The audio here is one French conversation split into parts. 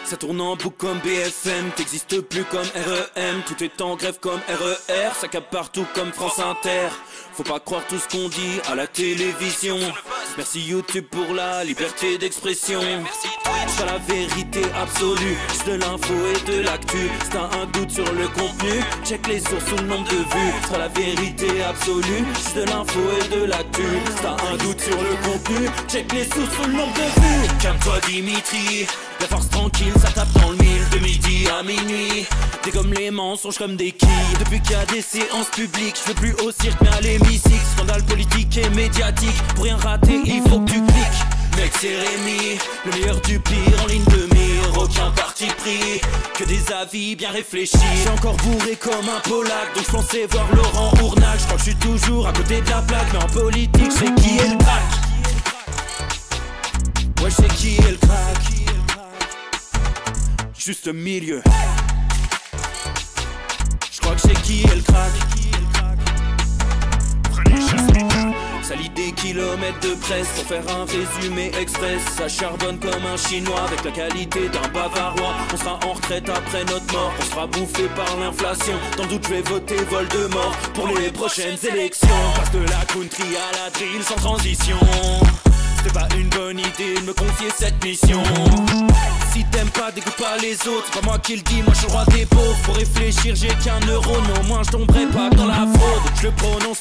Ça tourne en boucle comme BFM, t'existes plus comme REM. Tout est en grève comme RER, ça capte partout comme France Inter. Faut pas croire tout ce qu'on dit à la télévision. Merci YouTube pour la liberté d'expression. C'est pas la vérité absolue, c'est de l'info et de l'actu. Si t'as un doute sur le contenu, check les sources ou le nombre de vues. C'est pas la vérité absolue, c'est de l'info et de l'actu. Si t'as un doute sur le contenu, check les sources ou le nombre de vues. Calme-toi Dimitri, la force tranquille, ça tape dans le mille. De midi à minuit, dégomme les mensonges comme des quilles. Depuis qu'il y a des séances publiques, je veux plus au cirque mais à l'hémicycle. Scandale politique et médiatique, pour rien rater il faut que tu cliques. Mec c'est Rémi, le meilleur du pire en ligne de mire. Aucun parti pris, que des avis bien réfléchis. J'ai encore bourré comme un Polac, donc je pensais voir Laurent Ournac. Je crois que je suis toujours à côté de la plaque, mais en politique c'est qui est le crack. Ouais je sais qui est le crack. Juste milieu. Je crois que c'est qui est le crack. Ça lit des kilomètres de presse pour faire un résumé express. Ça charbonne comme un chinois avec la qualité d'un bavarois. On sera en retraite après notre mort, on sera bouffé par l'inflation. Dans le doute je vais voter Voldemort pour les prochaines élections. Passe de la country à la drill sans transition. C'est pas une bonne idée de me confier cette mission. Si t'aimes pas, dégoûte pas les autres. C'est pas moi qui le dis, moi je suis le roi des pauvres. Pour réfléchir j'ai qu'un euro, mais au moins je tomberai pas dans la fraude. Je le prononce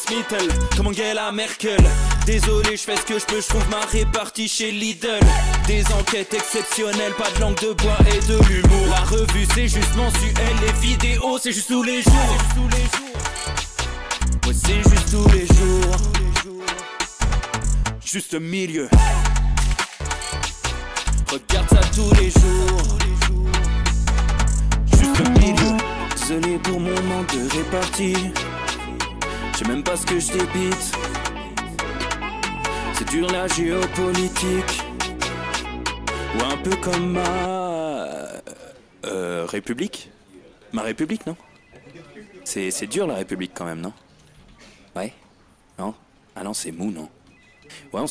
Mittel, comme Angela Merkel. Désolé, je fais ce que je peux, je trouve ma répartie chez Lidl. Des enquêtes exceptionnelles, pas de langue de bois et de l'humour. La revue c'est juste mensuel, les vidéos c'est juste tous les jours. Ouais c'est juste tous les jours. Juste milieu. Regarde ça tous les jours. Juste milieu. Désolé pour mon manque de répartie. Je sais même pas ce que je débite. C'est dur la géopolitique. Ou un peu comme ma... République. Ma République, non? C'est dur la République quand même, non? Ouais? Non? Ah non, c'est mou, non? Ouais,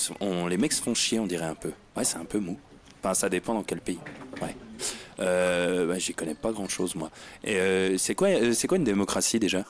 les mecs se font chier, on dirait un peu. Ouais, c'est un peu mou. Enfin, ça dépend dans quel pays. Ouais. Bah, j'y connais pas grand chose, moi. Et c'est quoi une démocratie déjà?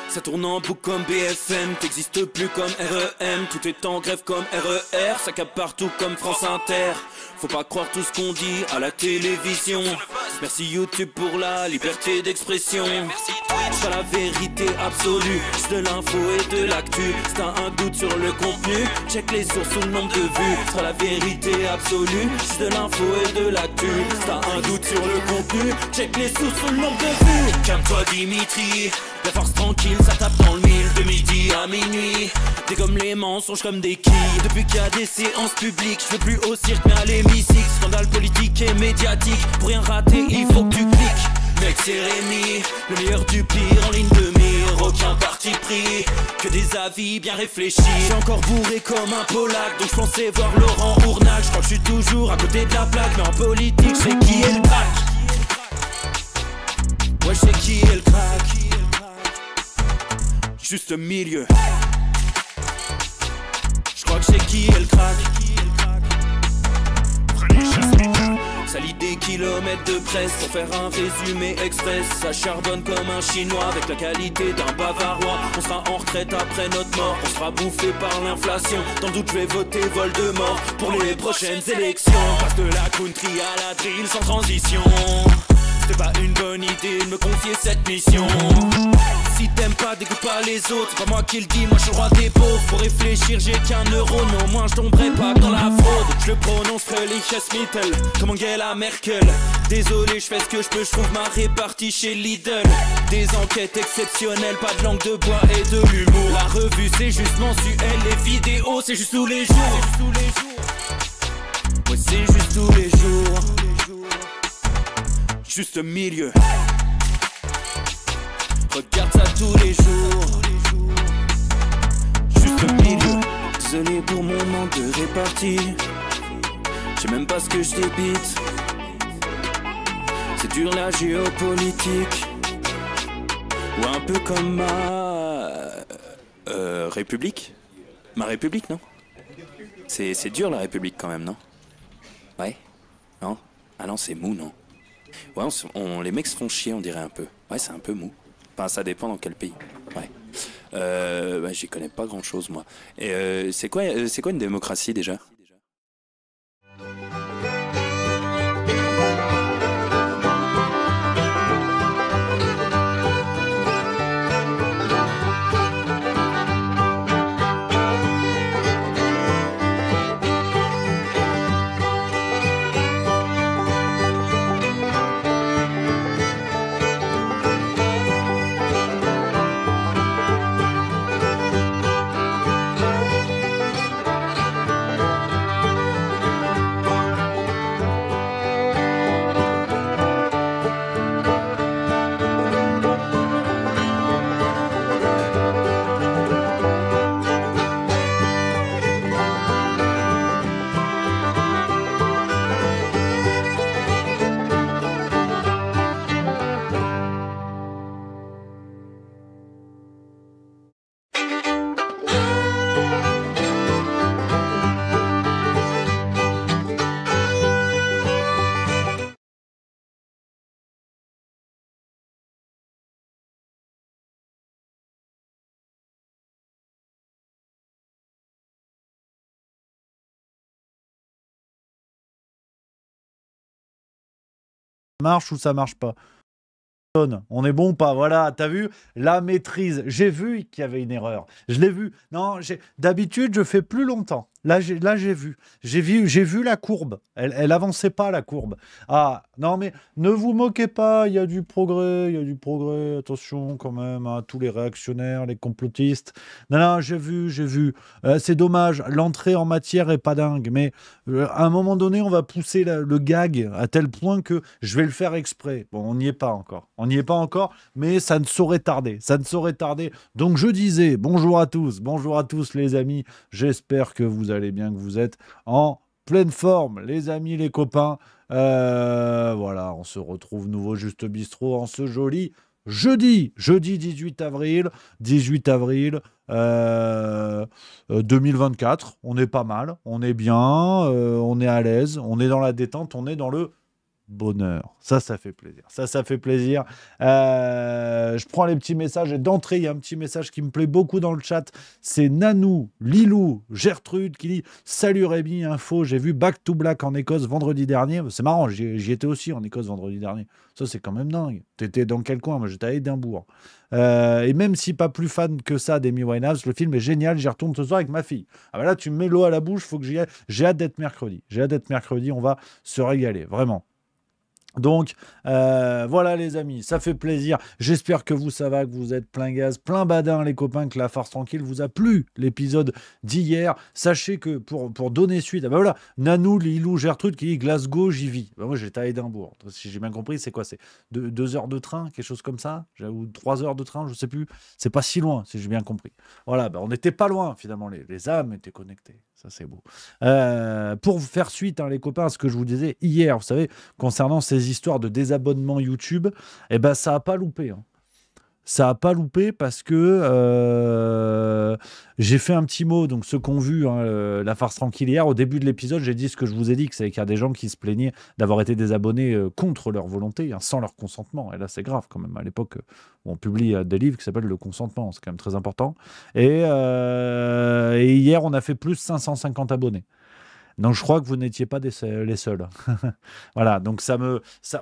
Ça tourne en boucle comme BFM, t'existes plus comme REM. Tout est en grève comme RER, ça capte partout comme France Inter. Faut pas croire tout ce qu'on dit à la télévision. Merci YouTube pour la liberté d'expression. C'est pas la vérité absolue, c'est de l'info et de l'actu. Si t'as un doute sur le contenu, check les sources ou le nombre de vues. C'est pas la vérité absolue, c'est de l'info et de l'actu. Si t'as un doute sur le contenu, check les sources ou le nombre de vues. Calme-toi Dimitri, la force tranquille, ça tape dans le mille. De midi à minuit, dégomme les mensonges comme des quilles. Depuis qu'il y a des séances publiques, je veux plus au cirque mais à l'hémicycle. Scandale politique et médiatique, pour rien rater il faut que tu cliques. Mec c'est Rémi, le meilleur du pire en ligne de mire. Aucun parti pris, que des avis bien réfléchis. J'suis encore bourré comme un Polac, donc j'pensais voir Laurent Ournac. J'crois que j'suis toujours à côté de la plaque, mais en politique j'sais qui est le crack. Ouais j'sais qui est le crack. Juste milieu. J'crois que j'sais qui est le crack. Ça lit des kilomètres de presse pour faire un résumé express. Ça charbonne comme un chinois avec la qualité d'un bavarois. On sera en retraite après notre mort, on sera bouffé par l'inflation. Dans le doute je vais voter Voldemort pour les prochaines élections. Passe de la country à la drill sans transition. C'était pas une bonne idée de me confier cette mission. Si t'aimes pas, dégoûte pas les autres. C'est pas moi qui le dis, moi je suis le roi des pauvres. Pour réfléchir, j'ai qu'un euro, mais au moins je tomberai pas dans la fraude. Je le prononce Fröhliches Mittel, comme Angela Merkel. Désolé, je fais ce que je peux, je trouve ma répartie chez Lidl. Des enquêtes exceptionnelles, pas de langue de bois et de l'humour. La revue c'est juste mensuel, les vidéos c'est juste tous les jours. Ouais, c'est juste tous les jours. Juste milieu. Regarde ça tous les jours. Juste milieu. Désolé pour mon manque de répartie. Je sais même pas ce que je débite. C'est dur la géopolitique. Ou un peu comme ma République. Ma République, non? C'est dur la République quand même, non? Ouais? Non? Ah non, c'est mou, non? Ouais, les mecs se font chier, on dirait un peu. Ouais, c'est un peu mou. Enfin, ça dépend dans quel pays. Ouais. Bah, j'y connais pas grand chose, moi. Et c'est quoi une démocratie déjà? Marche ou ça marche pas. On est bon ou pas? Voilà, t'as vu la maîtrise. J'ai vu qu'il y avait une erreur. Je l'ai vu. Non, d'habitude, je fais plus longtemps. Là, j'ai vu. J'ai vu la courbe. Elle avançait pas, la courbe. Ah, non, mais ne vous moquez pas. Il y a du progrès. Il y a du progrès. Attention, quand même, à tous les réactionnaires, les complotistes. Non, j'ai vu. C'est dommage. L'entrée en matière est pas dingue. Mais à un moment donné, on va pousser le gag à tel point que je vais le faire exprès. Bon, on n'y est pas encore. Mais ça ne saurait tarder. Donc, je disais, bonjour à tous, les amis. J'espère que vous allez bien, que vous êtes en pleine forme, les amis, les copains. Voilà, on se retrouve nouveau Juste Bistrot en ce joli jeudi 18 avril 2024. On est pas mal, on est bien, on est à l'aise, on est dans la détente, on est dans le bonheur. Ça fait plaisir. Je prends les petits messages et d'entrée, il y a un petit message qui me plaît beaucoup dans le chat. C'est Nanou, Lilou, Gertrude qui dit « Salut Rémi, info, j'ai vu Back to Black en Écosse vendredi dernier. » C'est marrant, j'y étais aussi en Écosse vendredi dernier. Ça, c'est quand même dingue. T'étais dans quel coin? Moi, j'étais à Édimbourg. Et même si pas plus fan que ça d'Amy Winehouse, le film est génial. J'y retourne ce soir avec ma fille. Ah bah là, tu me mets l'eau à la bouche, faut que j'y aille. J'ai hâte d'être mercredi. On va se régaler, vraiment. Donc, voilà les amis, ça fait plaisir. J'espère que vous, ça va, que vous êtes plein gaz, plein badin, les copains, que la farce tranquille vous a plu, l'épisode d'hier. Sachez que pour donner suite, ah bah voilà, Nanou, Lilou, Gertrude qui dit Glasgow, j'y vis. Bah moi, j'étais à Édimbourg. Si j'ai bien compris, c'est quoi? C'est 2 heures de train, quelque chose comme ça? Ou 3 heures de train, je sais plus. C'est pas si loin, si j'ai bien compris. Voilà, bah on n'était pas loin, finalement. Les âmes étaient connectées. Ça, c'est beau. Pour faire suite, hein, les copains, à ce que je vous disais hier, vous savez, concernant ces histoires de désabonnement YouTube, eh ben, ça n'a pas loupé, hein. Ça n'a pas loupé parce que j'ai fait un petit mot, donc ceux qui ont vu hein, la farce tranquille hier, au début de l'épisode, j'ai dit ce que je vous ai dit, que c'est qu'il y a des gens qui se plaignaient d'avoir été désabonnés contre leur volonté, hein, sans leur consentement. Et là, c'est grave quand même. À l'époque, où on publie des livres qui s'appellent Le consentement, c'est quand même très important. Et hier, on a fait plus 550 abonnés. Donc je crois que vous n'étiez pas les seuls. Voilà, donc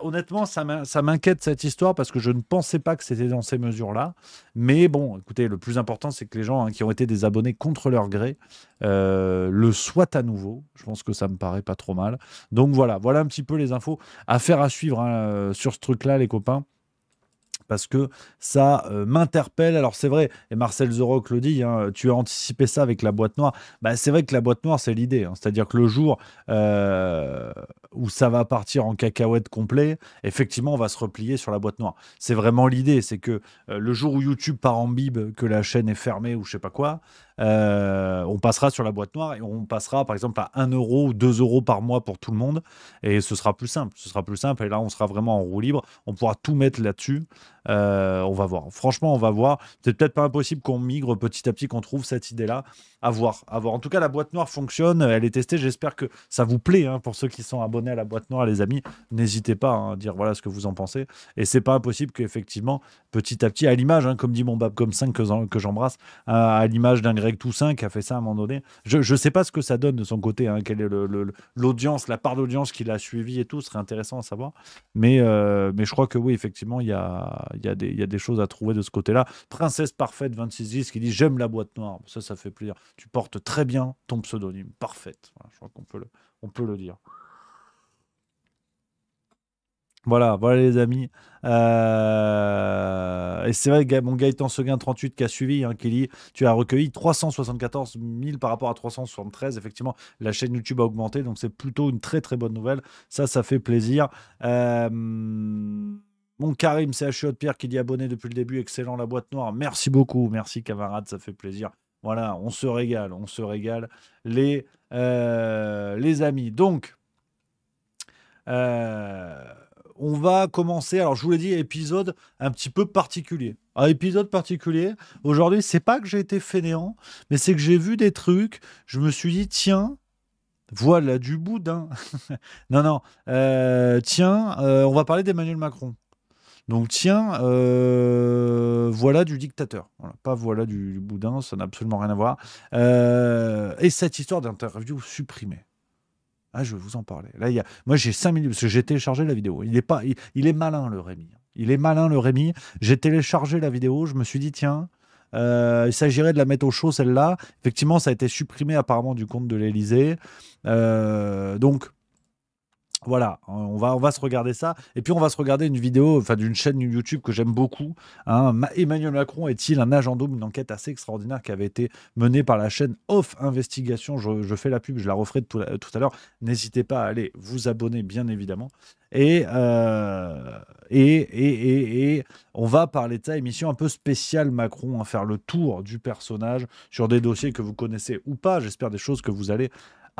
honnêtement, ça m'inquiète cette histoire parce que je ne pensais pas que c'était dans ces mesures-là. Mais bon, écoutez, le plus important, c'est que les gens hein, qui ont été des abonnés contre leur gré le soient à nouveau. Je pense que ça me paraît pas trop mal. Donc voilà un petit peu les infos à faire à suivre hein, sur ce truc-là, les copains. Parce que ça m'interpelle. Alors c'est vrai, et Marcel The Rock le dit, hein, tu as anticipé ça avec la boîte noire. Bah, c'est vrai que la boîte noire, c'est l'idée. Hein. C'est-à-dire que le jour où ça va partir en cacahuète complet, effectivement, on va se replier sur la boîte noire. C'est vraiment l'idée. C'est que le jour où YouTube part en bib, que la chaîne est fermée ou je sais pas quoi, on passera sur la boîte noire et on passera par exemple à 1 euro ou 2 euros par mois pour tout le monde. Et ce sera plus simple. Ce sera plus simple. Et là, on sera vraiment en roue libre. On pourra tout mettre là-dessus. On va voir. Franchement, on va voir. C'est peut-être pas impossible qu'on migre petit à petit, qu'on trouve cette idée-là. À voir. À voir. En tout cas, la boîte noire fonctionne. Elle est testée. J'espère que ça vous plaît. Hein, pour ceux qui sont abonnés à la boîte noire, les amis, n'hésitez pas hein, à dire voilà ce que vous en pensez. Et c'est pas impossible qu'effectivement, petit à petit, à l'image, hein, comme dit mon Babcom 5 que j'embrasse, à l'image d'un Greg Toussaint qui a fait ça à un moment donné. Je sais pas ce que ça donne de son côté. Hein, quelle est l'audience, la part d'audience qu'il a suivi et tout. Ce serait intéressant à savoir. Mais je crois que oui, effectivement, il y a des choses à trouver de ce côté-là. Princesse Parfaite 2610 qui dit j'aime la boîte noire. Ça fait plaisir. Tu portes très bien ton pseudonyme. Parfaite. Voilà, je crois on peut le dire. Voilà les amis. Et c'est vrai, mon Gaëtan Seguin 38 qui a suivi, hein, qui dit tu as recueilli 374 000 par rapport à 373. Effectivement, la chaîne YouTube a augmenté, donc c'est plutôt une très très bonne nouvelle. Ça fait plaisir. Mon Karim CHU de Pierre qui dit abonné depuis le début, excellent la boîte noire. Merci beaucoup, merci camarade, ça fait plaisir. Voilà, on se régale, les amis. Donc, on va commencer. Alors, je vous l'ai dit, épisode un petit peu particulier. Épisode particulier. Aujourd'hui, c'est pas que j'ai été fainéant, mais c'est que j'ai vu des trucs. Je me suis dit, tiens, voilà du boudin. non. Tiens, on va parler d'Emmanuel Macron. Donc tiens, voilà du dictateur. Voilà, pas voilà du boudin, ça n'a absolument rien à voir. Et cette histoire d'interview supprimée. Je vais vous en parler. Là, moi, j'ai 5 minutes, parce que j'ai téléchargé la vidéo. Il est malin, le Rémi. J'ai téléchargé la vidéo, je me suis dit, tiens, il s'agirait de la mettre au chaud, celle-là. Effectivement, ça a été supprimé apparemment du compte de l'Élysée. Donc, voilà, on va se regarder ça. Et puis, on va se regarder une vidéo d'une chaîne YouTube que j'aime beaucoup. Hein. Emmanuel Macron est-il un agent double? Une enquête assez extraordinaire qui avait été menée par la chaîne Off Investigation. Je fais la pub, je la referai tout à l'heure. N'hésitez pas à aller vous abonner, bien évidemment. Et on va parler de ça, émission un peu spéciale Macron, hein, faire le tour du personnage sur des dossiers que vous connaissez ou pas. J'espère des choses que vous allez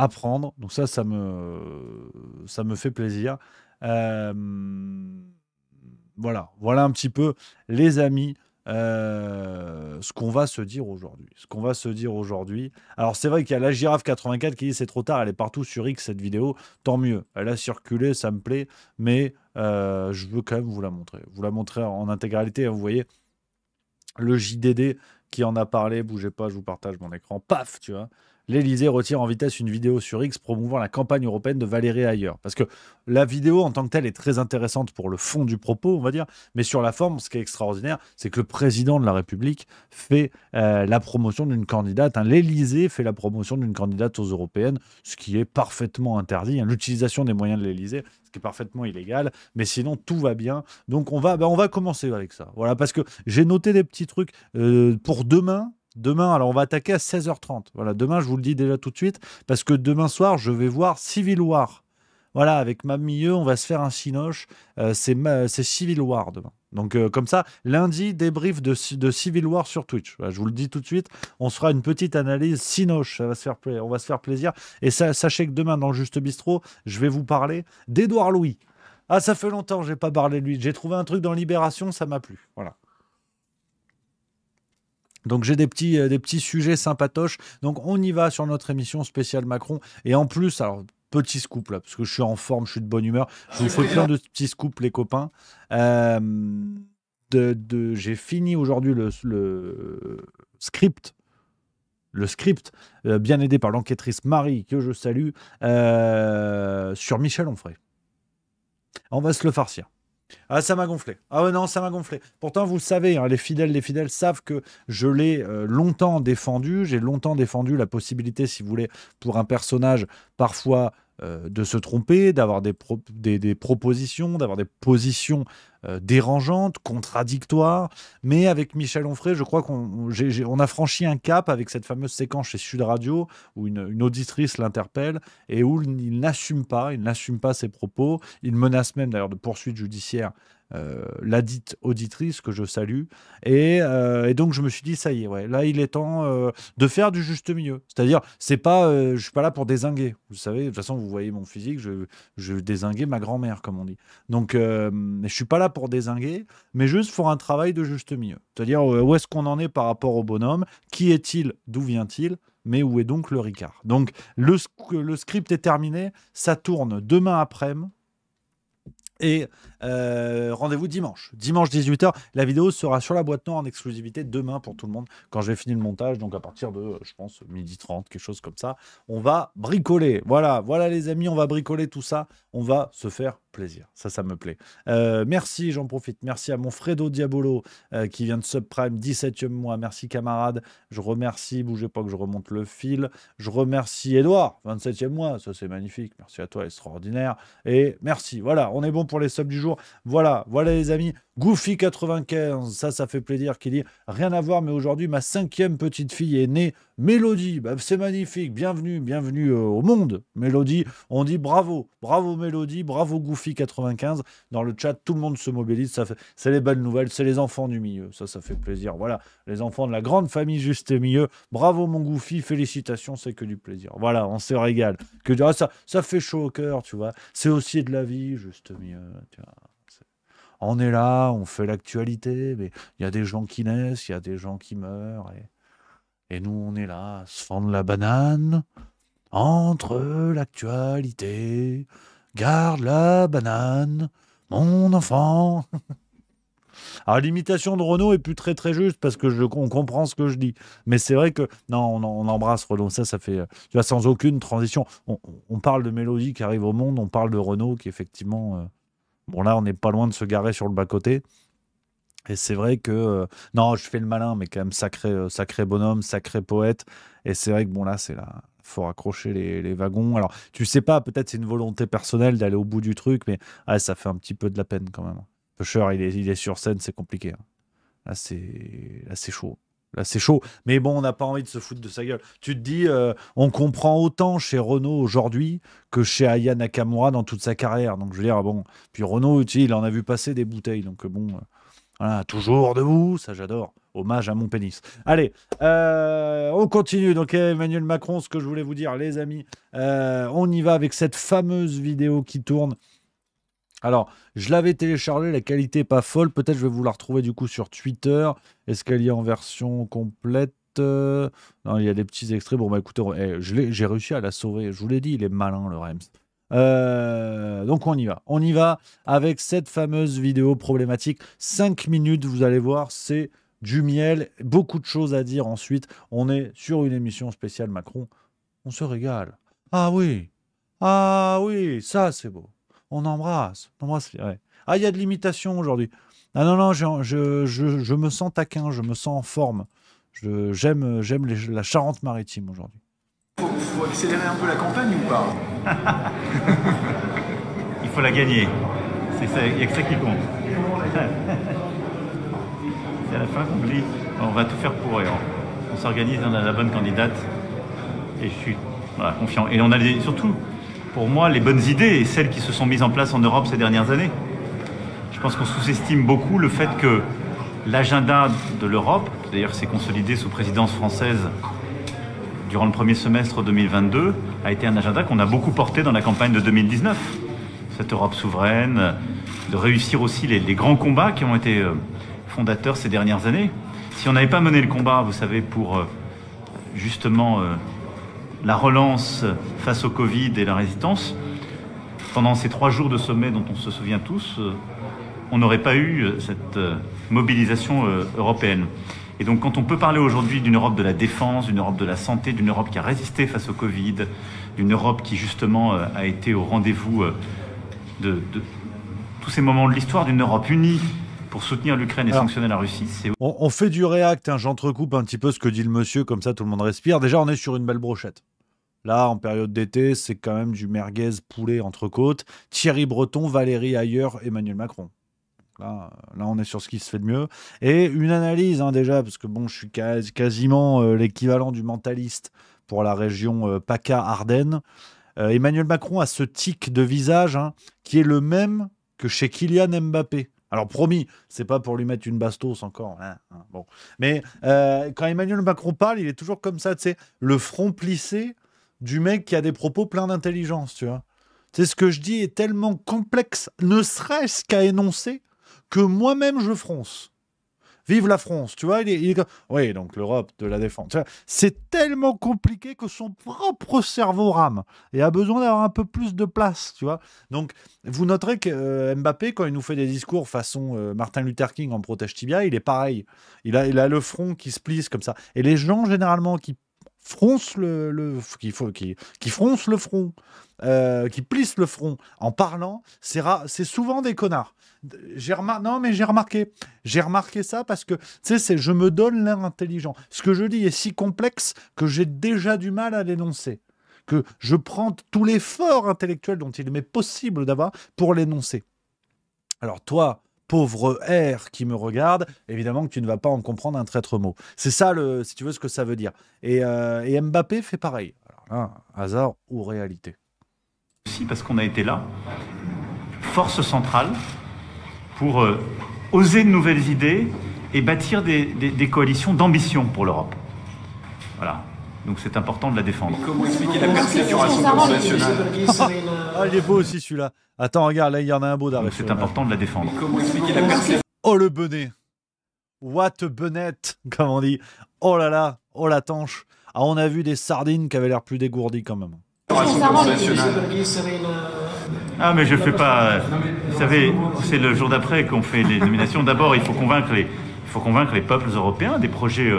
apprendre. Donc ça me fait plaisir. Voilà un petit peu, les amis, ce qu'on va se dire aujourd'hui. Alors c'est vrai qu'il y a la girafe 84 qui dit c'est trop tard, elle est partout sur X cette vidéo, tant mieux. Elle a circulé, ça me plaît, mais je veux quand même vous la montrer en intégralité. Vous voyez le JDD qui en a parlé, bougez pas, je vous partage mon écran, paf, tu vois. l'Élysée retire en vitesse une vidéo sur X promouvant la campagne européenne de Valérie ailleurs. Parce que la vidéo en tant que telle est très intéressante pour le fond du propos, on va dire, mais sur la forme, ce qui est extraordinaire, c'est que le président de la République fait la promotion d'une candidate. Hein. L'Élysée fait la promotion d'une candidate aux européennes, ce qui est parfaitement interdit. Hein. L'utilisation des moyens de l'Élysée, ce qui est parfaitement illégal, mais sinon tout va bien. Donc on va commencer avec ça. Voilà, parce que j'ai noté des petits trucs pour demain. Demain, alors on va attaquer à 16h30. Voilà, demain, je vous le dis déjà tout de suite, parce que demain soir, je vais voir Civil War. Voilà, avec ma Mieux, on va se faire un cinoche. C'est Civil War demain. Donc comme ça, lundi, débrief de Civil War sur Twitch. Voilà, je vous le dis tout de suite, on se fera une petite analyse cinoche. Ça va se faire on va se faire plaisir. Et ça, sachez que demain, dans le Juste Bistrot, je vais vous parler d'Édouard Louis. Ah, ça fait longtemps que je n'ai pas parlé de lui. J'ai trouvé un truc dans Libération, ça m'a plu. Voilà. Donc j'ai des petits sujets sympatoches. Donc on y va sur notre émission spéciale Macron. Et en plus, alors petit scoop là, parce que je suis en forme, je suis de bonne humeur. Je vous fais plein de petits scoops les copains. J'ai fini aujourd'hui le script. Le script, bien aidé par l'enquêtrice Marie, que je salue, sur Michel Onfray. On va se le farcir. Ah, ça m'a gonflé. Ah ouais, non, ça m'a gonflé. Pourtant, vous le savez, hein, les fidèles savent que je l'ai longtemps défendu. J'ai longtemps défendu la possibilité, si vous voulez, pour un personnage, parfois, de se tromper, d'avoir des propositions, d'avoir des positions dérangeantes, contradictoires. Mais avec Michel Onfray, je crois qu'on a franchi un cap avec cette fameuse séquence chez Sud Radio où une auditrice l'interpelle et où il n'assume pas ses propos. Il menace même d'ailleurs de poursuites judiciaires la dite auditrice que je salue. Et donc je me suis dit, ça y est, ouais, là il est temps de faire du juste milieu. C'est-à-dire, je suis pas là pour dézinguer. Vous savez, de toute façon, vous voyez mon physique, je dézinguais ma grand-mère, comme on dit. Donc je suis pas là pour dézinguer, mais juste pour un travail de juste milieu. C'est-à-dire, où est-ce qu'on en est par rapport au bonhomme? Qui est-il? D'où vient-il? Mais où est donc le Ricard? Donc le script est terminé, ça tourne demain après-midi. Et rendez-vous dimanche 18h. La vidéo sera sur la boîte noire en exclusivité demain pour tout le monde quand j'ai fini le montage. Donc à partir de, je pense, 12h30, quelque chose comme ça. On va bricoler. Voilà les amis, on va bricoler tout ça. On va se faire plaisir. Ça me plaît. Merci, j'en profite. Merci à mon Fredo Diabolo qui vient de Subprime, 17e mois. Merci camarade. Je remercie, bougez pas que je remonte le fil. Je remercie Edouard, 27e mois. Ça c'est magnifique. Merci à toi, extraordinaire. Et merci. Voilà, on est bon pour les subs du jour. Voilà les amis. Goofy95, ça fait plaisir, qui dit rien à voir, mais aujourd'hui ma 5e petite fille est née. Mélodie, c'est magnifique, bienvenue au monde, Mélodie. On dit bravo Mélodie, bravo Goofy95. Dans le chat, tout le monde se mobilise, c'est les bonnes nouvelles, c'est les enfants du milieu, ça fait plaisir. Voilà, les enfants de la grande famille juste milieu. Bravo mon Goofy, félicitations, c'est que du plaisir. Voilà, on se régale. Ça fait chaud au cœur, tu vois. C'est aussi de la vie, juste mieux, tu vois. On est là, on fait l'actualité, mais il y a des gens qui naissent, il y a des gens qui meurent, et nous, on est là, à se fendre la banane, entre l'actualité, garde la banane, mon enfant. Alors, l'imitation de Renaud est plus très très juste, parce que on comprend ce que je dis. Mais c'est vrai que, non, on embrasse Renaud, ça fait, tu vois, sans aucune transition. On parle de Mélodie qui arrive au monde, on parle de Renaud qui, effectivement... Bon, là, on n'est pas loin de se garer sur le bas-côté. Et c'est vrai que... non, je fais le malin, mais quand même sacré bonhomme, sacré poète. Et c'est vrai que, bon, là, c'est là. Faut raccrocher les wagons. Alors, tu sais pas, peut-être c'est une volonté personnelle d'aller au bout du truc, mais ça fait un petit peu de la peine quand même. Pusher, il est sur scène, c'est compliqué. Hein. Là, c'est chaud. Là, c'est chaud. Mais bon, on n'a pas envie de se foutre de sa gueule. Tu te dis, on comprend autant chez Renaud aujourd'hui que chez Aya Nakamura dans toute sa carrière. Donc, je veux dire, bon. Puis Renaud, tu sais, il en a vu passer des bouteilles. Donc, bon, voilà, toujours debout, ça j'adore. Hommage à mon pénis. Allez, on continue. Donc, Emmanuel Macron, ce que je voulais vous dire, les amis, on y va avec cette fameuse vidéo qui tourne. Alors, je l'avais téléchargée, la qualité n'est pas folle. Peut-être je vais vous la retrouver du coup sur Twitter. Est-ce qu'elle y est en version complète? Non, il y a des petits extraits. Bon, bah écoutez, j'ai réussi à la sauver. Je vous l'ai dit, il est malin, le Rems. Donc on y va. On y va avec cette fameuse vidéo problématique. 5 minutes, vous allez voir, c'est du miel. Beaucoup de choses à dire ensuite. On est sur une émission spéciale Macron. On se régale. Ah oui. Ah oui, ça c'est beau. On embrasse. On embrasse. Ouais. Ah, il y a de l'imitation aujourd'hui. Ah non, non, je me sens taquin, je me sens en forme. J'aime la Charente-Maritime aujourd'hui. Faut accélérer un peu la campagne ou pas? Il faut la gagner. C'est ça, il n'y a que ça qui compte. C'est à la fin qu'on dit on va tout faire pour et on s'organise, on a la bonne candidate. Et je suis voilà, confiant. Et on a surtout, pour moi, les bonnes idées et celles qui se sont mises en place en Europe ces dernières années. Je pense qu'on sous-estime beaucoup le fait que l'agenda de l'Europe, d'ailleurs s'est consolidé sous présidence française durant le premier semestre 2022, a été un agenda qu'on a beaucoup porté dans la campagne de 2019. Cette Europe souveraine, de réussir aussi les grands combats qui ont été fondateurs ces dernières années. Si on n'avait pas mené le combat, vous savez, pour justement la relance face au Covid et la résistance, pendant ces 3 jours de sommet dont on se souvient tous, on n'aurait pas eu cette mobilisation européenne. Et donc quand on peut parler aujourd'hui d'une Europe de la défense, d'une Europe de la santé, d'une Europe qui a résisté face au Covid, d'une Europe qui justement a été au rendez-vous de tous ces moments de l'histoire, d'une Europe unie pour soutenir l'Ukraine et sanctionner la Russie. On fait du React, hein, j'entrecoupe un petit peu ce que dit le monsieur, comme ça tout le monde respire. Déjà, on est sur une belle brochette. Là, en période d'été, c'est quand même du merguez poulet entrecôte. Thierry Breton, Valérie Ayer, Emmanuel Macron. Là, on est sur ce qui se fait de mieux. Et une analyse, hein, déjà, parce que bon, je suis quasiment l'équivalent du mentaliste pour la région PACA-Ardennes. Emmanuel Macron a ce tic de visage hein, qui est le même que chez Kylian Mbappé. Alors promis, c'est pas pour lui mettre une bastos encore. Hein, bon. Mais quand Emmanuel Macron parle, il est toujours comme ça, tu sais, le front plissé du mec qui a des propos pleins d'intelligence, tu vois. Tu sais, ce que je dis est tellement complexe, ne serait-ce qu'à énoncer, que moi-même je fronce. Vive la France, tu vois, oui, donc l'Europe de la défense. C'est tellement compliqué que son propre cerveau rame et a besoin d'avoir un peu plus de place, tu vois. Donc, vous noterez que Mbappé, quand il nous fait des discours façon Martin Luther King en protège tibia, il est pareil. Il a le front qui se plisse comme ça. Et les gens, généralement, qui froncent qui froncent le front, qui plissent le front en parlant, c'est souvent des connards. J'ai remarqué ça parce que, tu sais, je me donne l'air intelligent. Ce que je dis est si complexe que j'ai déjà du mal à l'énoncer. Que je prends tout l'effort intellectuel dont il m'est possible d'avoir pour l'énoncer. Alors toi, pauvre R qui me regarde, évidemment que tu ne vas pas en comprendre un traître mot. C'est ça, si tu veux, ce que ça veut dire. Et Mbappé fait pareil. Alors là, hasard ou réalité? Aussi parce qu'on a été là, force centrale, pour oser de nouvelles idées et bâtir des coalitions d'ambition pour l'Europe. Voilà. Donc c'est important de la défendre. Comment expliquer la perception nationale? Ah, il est beau aussi celui-là. Attends, regarde, là, il y en a un beau d'arrêt. C'est important de la défendre. Comment expliquer la perception? Oh, le benet. What a benet, comme on dit. Oh là là, oh la tanche. Ah, on a vu des sardines qui avaient l'air plus dégourdies quand même. Ah, mais je fais pas... Vous savez, c'est le jour d'après qu'on fait les nominations. D'abord, il faut convaincre les peuples européens des projets,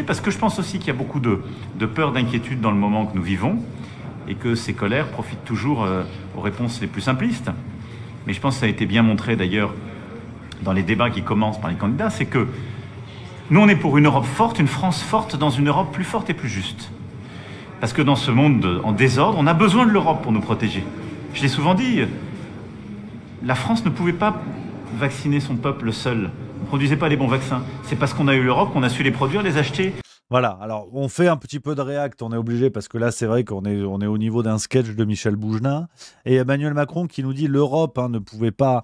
parce que je pense aussi qu'il y a beaucoup de peur, d'inquiétude dans le moment que nous vivons, et que ces colères profitent toujours aux réponses les plus simplistes. Mais je pense que ça a été bien montré d'ailleurs dans les débats qui commencent par les candidats, c'est que nous, on est pour une Europe forte, une France forte dans une Europe plus forte et plus juste. Parce que dans ce monde en désordre, on a besoin de l'Europe pour nous protéger. Je l'ai souvent dit, la France ne pouvait pas vacciner son peuple seul. On ne produisait pas les bons vaccins. C'est parce qu'on a eu l'Europe qu'on a su les produire, les acheter. Voilà, alors on fait un petit peu de React, on est obligé parce que là c'est vrai qu'on est au niveau d'un sketch de Michel Bougenat et Emmanuel Macron qui nous dit l'Europe ne pouvait pas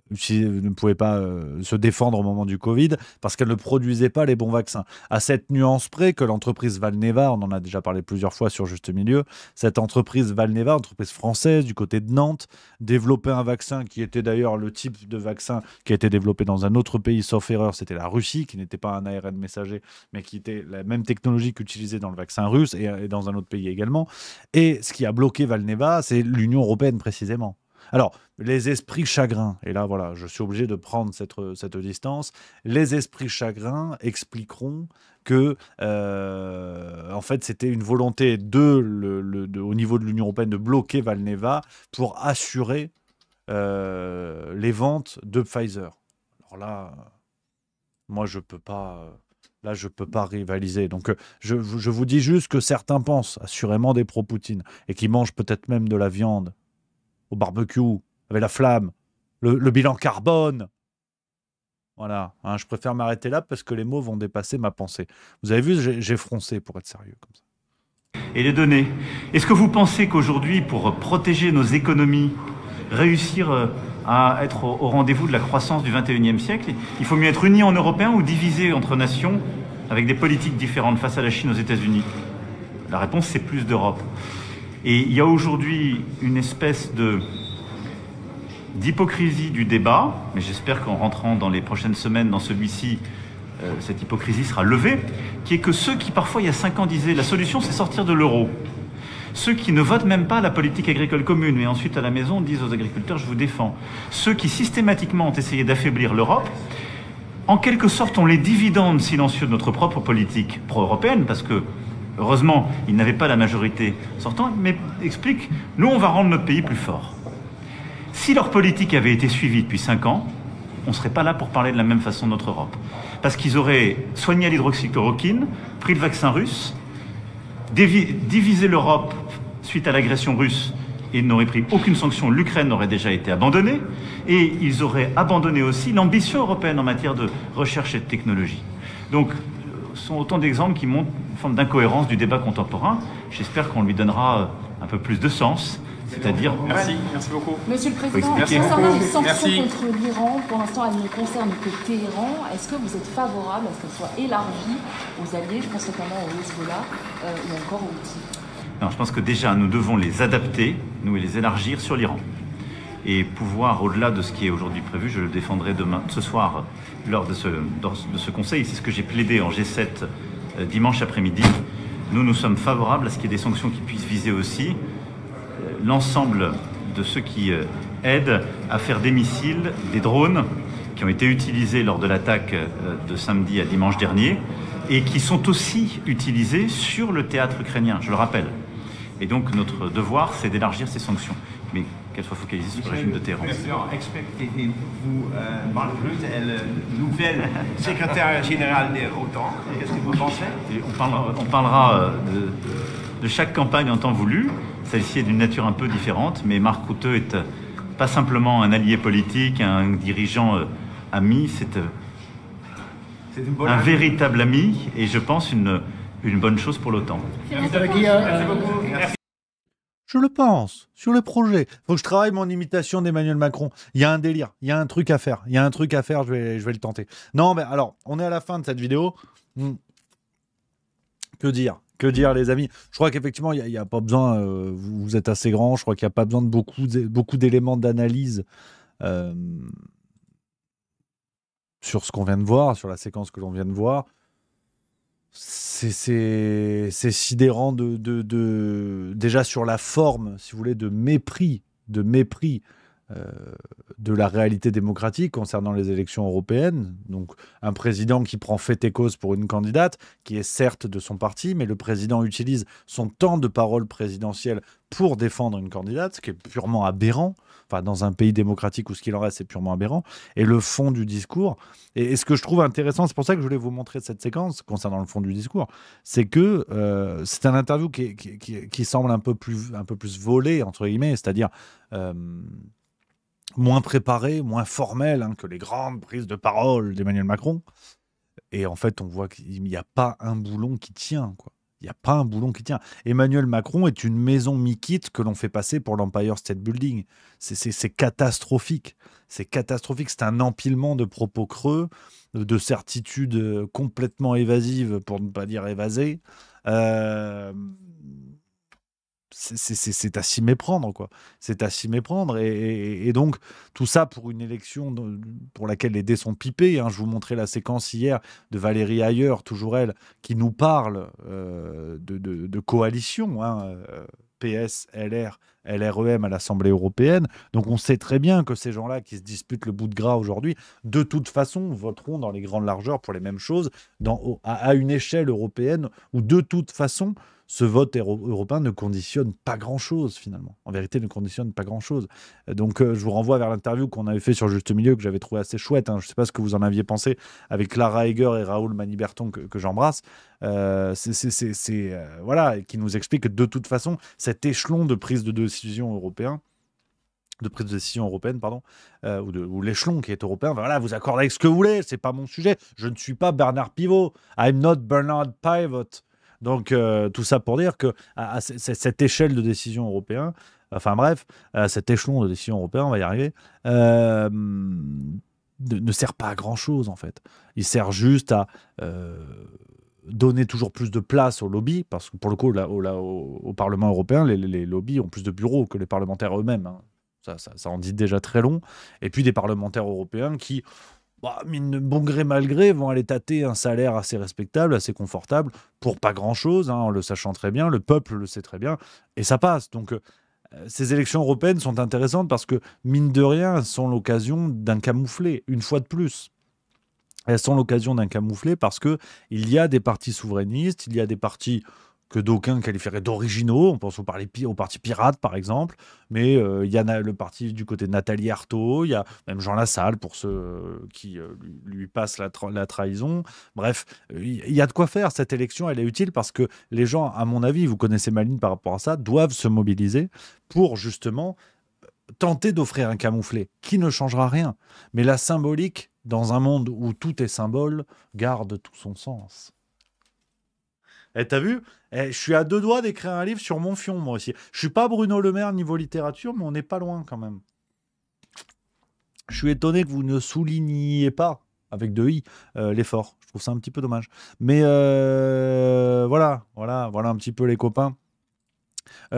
se défendre au moment du Covid parce qu'elle ne produisait pas les bons vaccins. À cette nuance près que l'entreprise Valneva, on en a déjà parlé plusieurs fois sur Juste Milieu, cette entreprise Valneva, entreprise française du côté de Nantes, développait un vaccin qui était d'ailleurs le type de vaccin qui a été développé dans un autre pays, sauf erreur, c'était la Russie, qui n'était pas un ARN messager, mais qui était la même technologie qu'utilisée dans le vaccin russe et dans un autre pays également. Et ce qui a bloqué Valneva, c'est l'Union européenne précisément. Alors, les esprits chagrins, et là, voilà, je suis obligé de prendre cette distance, les esprits chagrins expliqueront que, en fait, c'était une volonté au niveau de l'Union européenne de bloquer Valneva pour assurer les ventes de Pfizer. Alors là, moi, je peux pas... Là, je peux pas rivaliser. Donc, je vous dis juste que certains pensent assurément des pro-Poutine et qui mangent peut-être même de la viande au barbecue, avec la flamme, le bilan carbone. Voilà, hein, je préfère m'arrêter là parce que les mots vont dépasser ma pensée. Vous avez vu, j'ai froncé pour être sérieux comme ça. Et les données. Est-ce que vous pensez qu'aujourd'hui, pour protéger nos économies, réussir à être au rendez-vous de la croissance du 21e siècle, il faut mieux être unis en Européens ou divisés entre nations avec des politiques différentes face à la Chine, aux États-Unis? La réponse, c'est plus d'Europe. Et il y a aujourd'hui une espèce d'hypocrisie du débat, mais j'espère qu'en rentrant dans les prochaines semaines dans celui-ci, cette hypocrisie sera levée, qui est que ceux qui parfois il y a 5 ans disaient la solution c'est sortir de l'euro, ceux qui ne votent même pas la politique agricole commune, mais ensuite à la maison disent aux agriculteurs je vous défends, ceux qui systématiquement ont essayé d'affaiblir l'Europe, en quelque sorte ont les dividendes silencieux de notre propre politique pro-européenne, parce que heureusement, ils n'avaient pas la majorité sortante, mais expliquent, nous, on va rendre notre pays plus fort. Si leur politique avait été suivie depuis 5 ans, on ne serait pas là pour parler de la même façon de notre Europe. Parce qu'ils auraient soigné l'hydroxychloroquine, pris le vaccin russe, divisé l'Europe suite à l'agression russe, et ils n'auraient pris aucune sanction, l'Ukraine aurait déjà été abandonnée, et ils auraient abandonné aussi l'ambition européenne en matière de recherche et de technologie. Donc, ce sont autant d'exemples qui montrent une forme d'incohérence du débat contemporain. J'espère qu'on lui donnera un peu plus de sens, c'est-à-dire... Merci beaucoup. Monsieur le Président, concernant les sanctions contre l'Iran, pour l'instant, elles ne concernent que Téhéran. Est-ce que vous êtes favorable à ce qu'elles soient élargies aux alliés, je pense notamment au Hezbollah ou encore aux Houthis? Non, je pense que déjà, nous devons les adapter, nous, et les élargir sur l'Iran. Et pouvoir, au-delà de ce qui est aujourd'hui prévu, je le défendrai ce soir, lors de ce conseil. C'est ce que j'ai plaidé en G7 dimanche après-midi. Nous sommes favorables à ce qu'il y ait des sanctions qui puissent viser aussi l'ensemble de ceux qui aident à faire des missiles, des drones qui ont été utilisés lors de l'attaque de samedi à dimanche dernier et qui sont aussi utilisés sur le théâtre ukrainien, je le rappelle. Et donc notre devoir, c'est d'élargir ces sanctions, mais qu'elles soient focalisées sur le régime de Téhéran. Expectez-vous Mark Rutte est le nouvel secrétaire général de l'OTAN? Qu'est-ce que vous pensez? On parlera de chaque campagne en temps voulu. Celle-ci est d'une nature un peu différente, mais Mark Rutte est pas simplement un allié politique, un dirigeant ami, c'est un véritable ami et je pense une bonne chose pour l'OTAN. Je le pense, sur le projet. Faut que je travaille mon imitation d'Emmanuel Macron. Il y a un délire, il y a un truc à faire. Je vais le tenter. Non, mais alors, on est à la fin de cette vidéo. Que dire? Que dire, les amis? Je crois qu'effectivement, il n'y a pas besoin, vous êtes assez grand, je crois qu'il n'y a pas besoin de beaucoup d'éléments d'analyse sur ce qu'on vient de voir, sur la séquence que l'on vient de voir. C'est sidérant déjà sur la forme, si vous voulez, de mépris de la réalité démocratique concernant les élections européennes. Donc un président qui prend fait et cause pour une candidate, qui est certes de son parti, mais le président utilise son temps de parole présidentielle pour défendre une candidate, ce qui est purement aberrant. Enfin, dans un pays démocratique où ce qu'il en reste, c'est purement aberrant. Et le fond du discours, et ce que je trouve intéressant, c'est pour ça que je voulais vous montrer cette séquence concernant le fond du discours, c'est que c'est un interview qui semble un peu plus volé, entre guillemets, c'est-à-dire moins préparé, moins formel que les grandes prises de parole d'Emmanuel Macron. Et en fait, on voit qu'il n'y a pas un boulon qui tient, quoi. Il n'y a pas un boulon qui tient. Emmanuel Macron est une maison Mikit que l'on fait passer pour l'Empire State Building. C'est catastrophique. C'est catastrophique. C'est un empilement de propos creux, de certitudes complètement évasives, pour ne pas dire évasées. C'est à s'y méprendre, quoi. C'est à s'y méprendre. Et donc, tout ça pour une élection pour laquelle les dés sont pipés. Je vous montrais la séquence hier de Valérie Ayer, toujours elle, qui nous parle de coalition. PS, LR, LREM à l'Assemblée européenne. Donc on sait très bien que ces gens-là qui se disputent le bout de gras aujourd'hui, de toute façon, voteront dans les grandes largeurs pour les mêmes choses à une échelle européenne où de toute façon, ce vote européen ne conditionne pas grand-chose, finalement. En vérité, ne conditionne pas grand-chose. Donc, je vous renvoie vers l'interview qu'on avait fait sur Juste Milieu, que j'avais trouvé assez chouette. Je ne sais pas ce que vous en aviez pensé, avec Clara Heger et Raoul Maniberton, que j'embrasse. Voilà, qui nous explique que de toute façon, cet échelon de prise de décision européenne, pardon, ou l'échelon qui est européen, voilà, vous accordez avec ce que vous voulez, c'est pas mon sujet. Je ne suis pas Bernard Pivot. I'm not Bernard Pivot. Donc, tout ça pour dire que à cette échelle de décision européenne, enfin bref, cet échelon de décision européen, on va y arriver, ne sert pas à grand-chose, en fait. Il sert juste à donner toujours plus de place aux lobbies, parce que pour le coup, au Parlement européen, les lobbies ont plus de bureaux que les parlementaires eux-mêmes. Hein. Ça en dit déjà très long. Et puis des parlementaires européens qui, bon gré mal gré, vont aller tâter un salaire assez respectable, assez confortable, pour pas grand-chose, hein, en le sachant très bien, le peuple le sait très bien, et ça passe. Donc ces élections européennes sont intéressantes parce que, mine de rien, elles sont l'occasion d'un camouflet, une fois de plus. Elles sont l'occasion d'un camouflet parce qu'il y a des partis souverainistes, il y a des partis que d'aucuns qualifieraient d'originaux. On pense au parti pirate, par exemple. Mais il y a le parti du côté de Nathalie Arthaud. Il y a même Jean Lassalle, pour ceux qui lui passent la trahison. Bref, il y a de quoi faire. Cette élection, elle est utile parce que les gens, à mon avis, vous connaissez ma ligne par rapport à ça, doivent se mobiliser pour justement tenter d'offrir un camouflet qui ne changera rien. Mais la symbolique, dans un monde où tout est symbole, garde tout son sens. T'as vu, je suis à 2 doigts d'écrire un livre sur mon fion, moi aussi. Je suis pas Bruno Le Maire niveau littérature, mais on n'est pas loin quand même. Je suis étonné que vous ne souligniez pas, avec 2 i, l'effort. Je trouve ça un petit peu dommage. Mais voilà un petit peu les copains.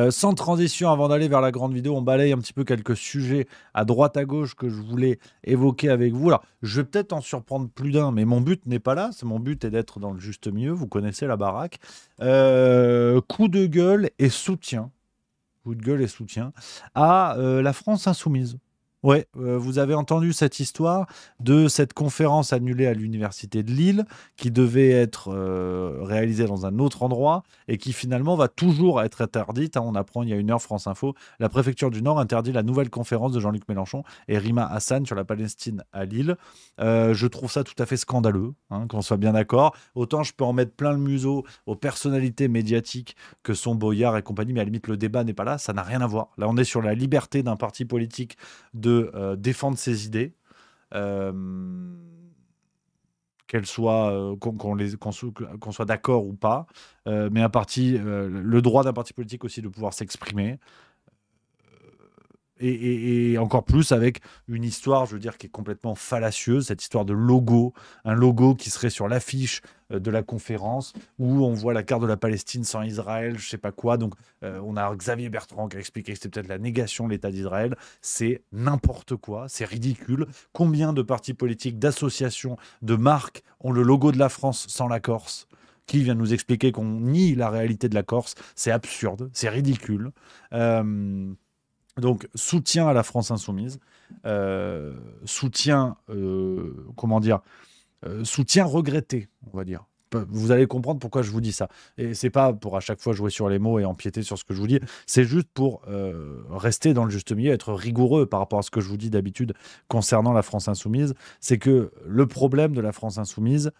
Sans transition, avant d'aller vers la grande vidéo, on balaye un petit peu quelques sujets à droite à gauche que je voulais évoquer avec vous. Alors, je vais peut-être en surprendre plus d'un, mais mon but n'est pas là. Mon but est d'être dans le juste milieu. Vous connaissez la baraque. Coup de gueule et soutien. Coup de gueule et soutien à la France insoumise. Ouais, vous avez entendu cette histoire de cette conférence annulée à l'université de Lille qui devait être réalisée dans un autre endroit et qui finalement va toujours être interdite. Hein, on apprend il y a 1 heure, France Info, la préfecture du Nord interdit la nouvelle conférence de Jean-Luc Mélenchon et Rima Hassan sur la Palestine à Lille. Je trouve ça tout à fait scandaleux, hein, qu'on soit bien d'accord. Autant je peux en mettre plein le museau aux personnalités médiatiques que sont Boyard et compagnie, mais à la limite le débat n'est pas là, ça n'a rien à voir. Là on est sur la liberté d'un parti politique de défendre ses idées, qu'elles soient qu'on soit d'accord ou pas, mais le droit d'un parti politique aussi de pouvoir s'exprimer. Et encore plus avec une histoire, je veux dire, qui est complètement fallacieuse, cette histoire de logo, un logo qui serait sur l'affiche de la conférence, où on voit la carte de la Palestine sans Israël, je sais pas quoi. Donc on a Xavier Bertrand qui a expliqué que c'était peut-être la négation de l'État d'Israël. C'est n'importe quoi, c'est ridicule. Combien de partis politiques, d'associations, de marques ont le logo de la France sans la Corse ? Qui vient nous expliquer qu'on nie la réalité de la Corse? C'est absurde, c'est ridicule. Donc, soutien à la France insoumise, soutien regretté, on va dire. Vous allez comprendre pourquoi je vous dis ça. Et c'est pas pour à chaque fois jouer sur les mots et empiéter sur ce que je vous dis, c'est juste pour rester dans le juste milieu, être rigoureux par rapport à ce que je vous dis d'habitude concernant la France insoumise. C'est que le problème de la France insoumise,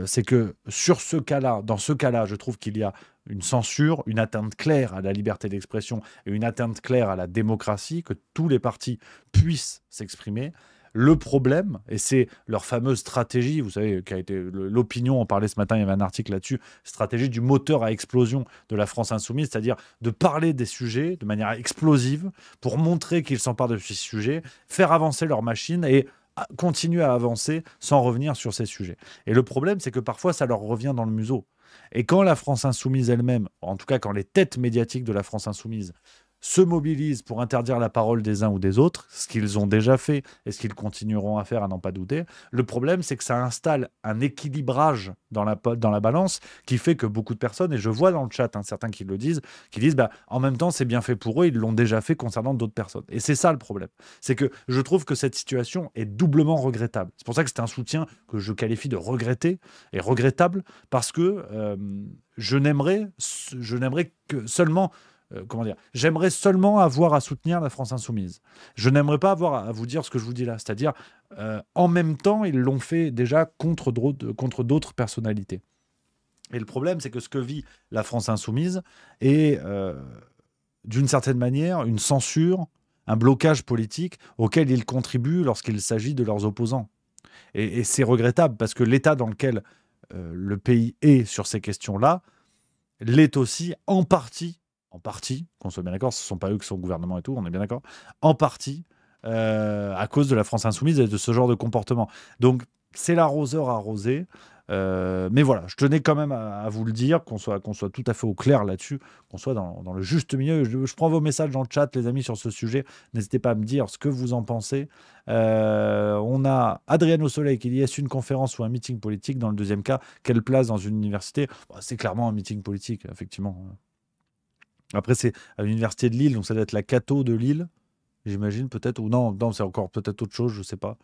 c'est que dans ce cas-là, je trouve qu'il y a une censure, une atteinte claire à la liberté d'expression et une atteinte claire à la démocratie, que tous les partis puissent s'exprimer. Le problème, et c'est leur fameuse stratégie, vous savez, qui a été l'opinion, on parlait ce matin, il y avait un article là-dessus, stratégie du moteur à explosion de la France insoumise, c'est-à-dire de parler des sujets de manière explosive pour montrer qu'ils s'emparent de ces sujets, faire avancer leur machine et continuer à avancer sans revenir sur ces sujets. Et le problème, c'est que parfois, ça leur revient dans le museau. Et quand la France insoumise elle-même, en tout cas quand les têtes médiatiques de la France insoumise se mobilisent pour interdire la parole des uns ou des autres, ce qu'ils ont déjà fait et ce qu'ils continueront à faire, à n'en pas douter. Le problème, c'est que ça installe un équilibrage dans la balance qui fait que beaucoup de personnes, et je vois dans le chat certains qui le disent, qui disent bah, en même temps, c'est bien fait pour eux, ils l'ont déjà fait concernant d'autres personnes. Et c'est ça le problème. C'est que je trouve que cette situation est doublement regrettable. C'est pour ça que c'est un soutien que je qualifie de regretté et regrettable, parce que je n'aimerais que seulement j'aimerais seulement avoir à soutenir la France Insoumise. Je n'aimerais pas avoir à vous dire ce que je vous dis là. C'est-à-dire, en même temps, ils l'ont fait déjà contre d'autres personnalités. Et le problème, c'est que ce que vit la France Insoumise est, d'une certaine manière, une censure, un blocage politique auquel ils contribuent lorsqu'il s'agit de leurs opposants. Et c'est regrettable, parce que l'état dans lequel le pays est sur ces questions-là l'est aussi en partie, qu'on soit bien d'accord, ce ne sont pas eux qui sont au gouvernement et tout, on est bien d'accord, en partie à cause de la France Insoumise et de ce genre de comportement. Donc c'est l'arroseur arrosé. Mais voilà, je tenais quand même à vous le dire, qu'on soit tout à fait au clair là-dessus, qu'on soit dans le juste milieu. Je prends vos messages dans le chat, les amis, sur ce sujet. N'hésitez pas à me dire ce que vous en pensez. On a Adrien au Soleil qui dit: est-ce une conférence ou un meeting politique? Dans le deuxième cas, quelle place dans une université? C'est clairement un meeting politique, effectivement. Après, c'est à l'université de Lille, donc ça doit être la Cato de Lille, j'imagine, peut-être. Ou non, c'est encore peut-être autre chose, je ne sais pas.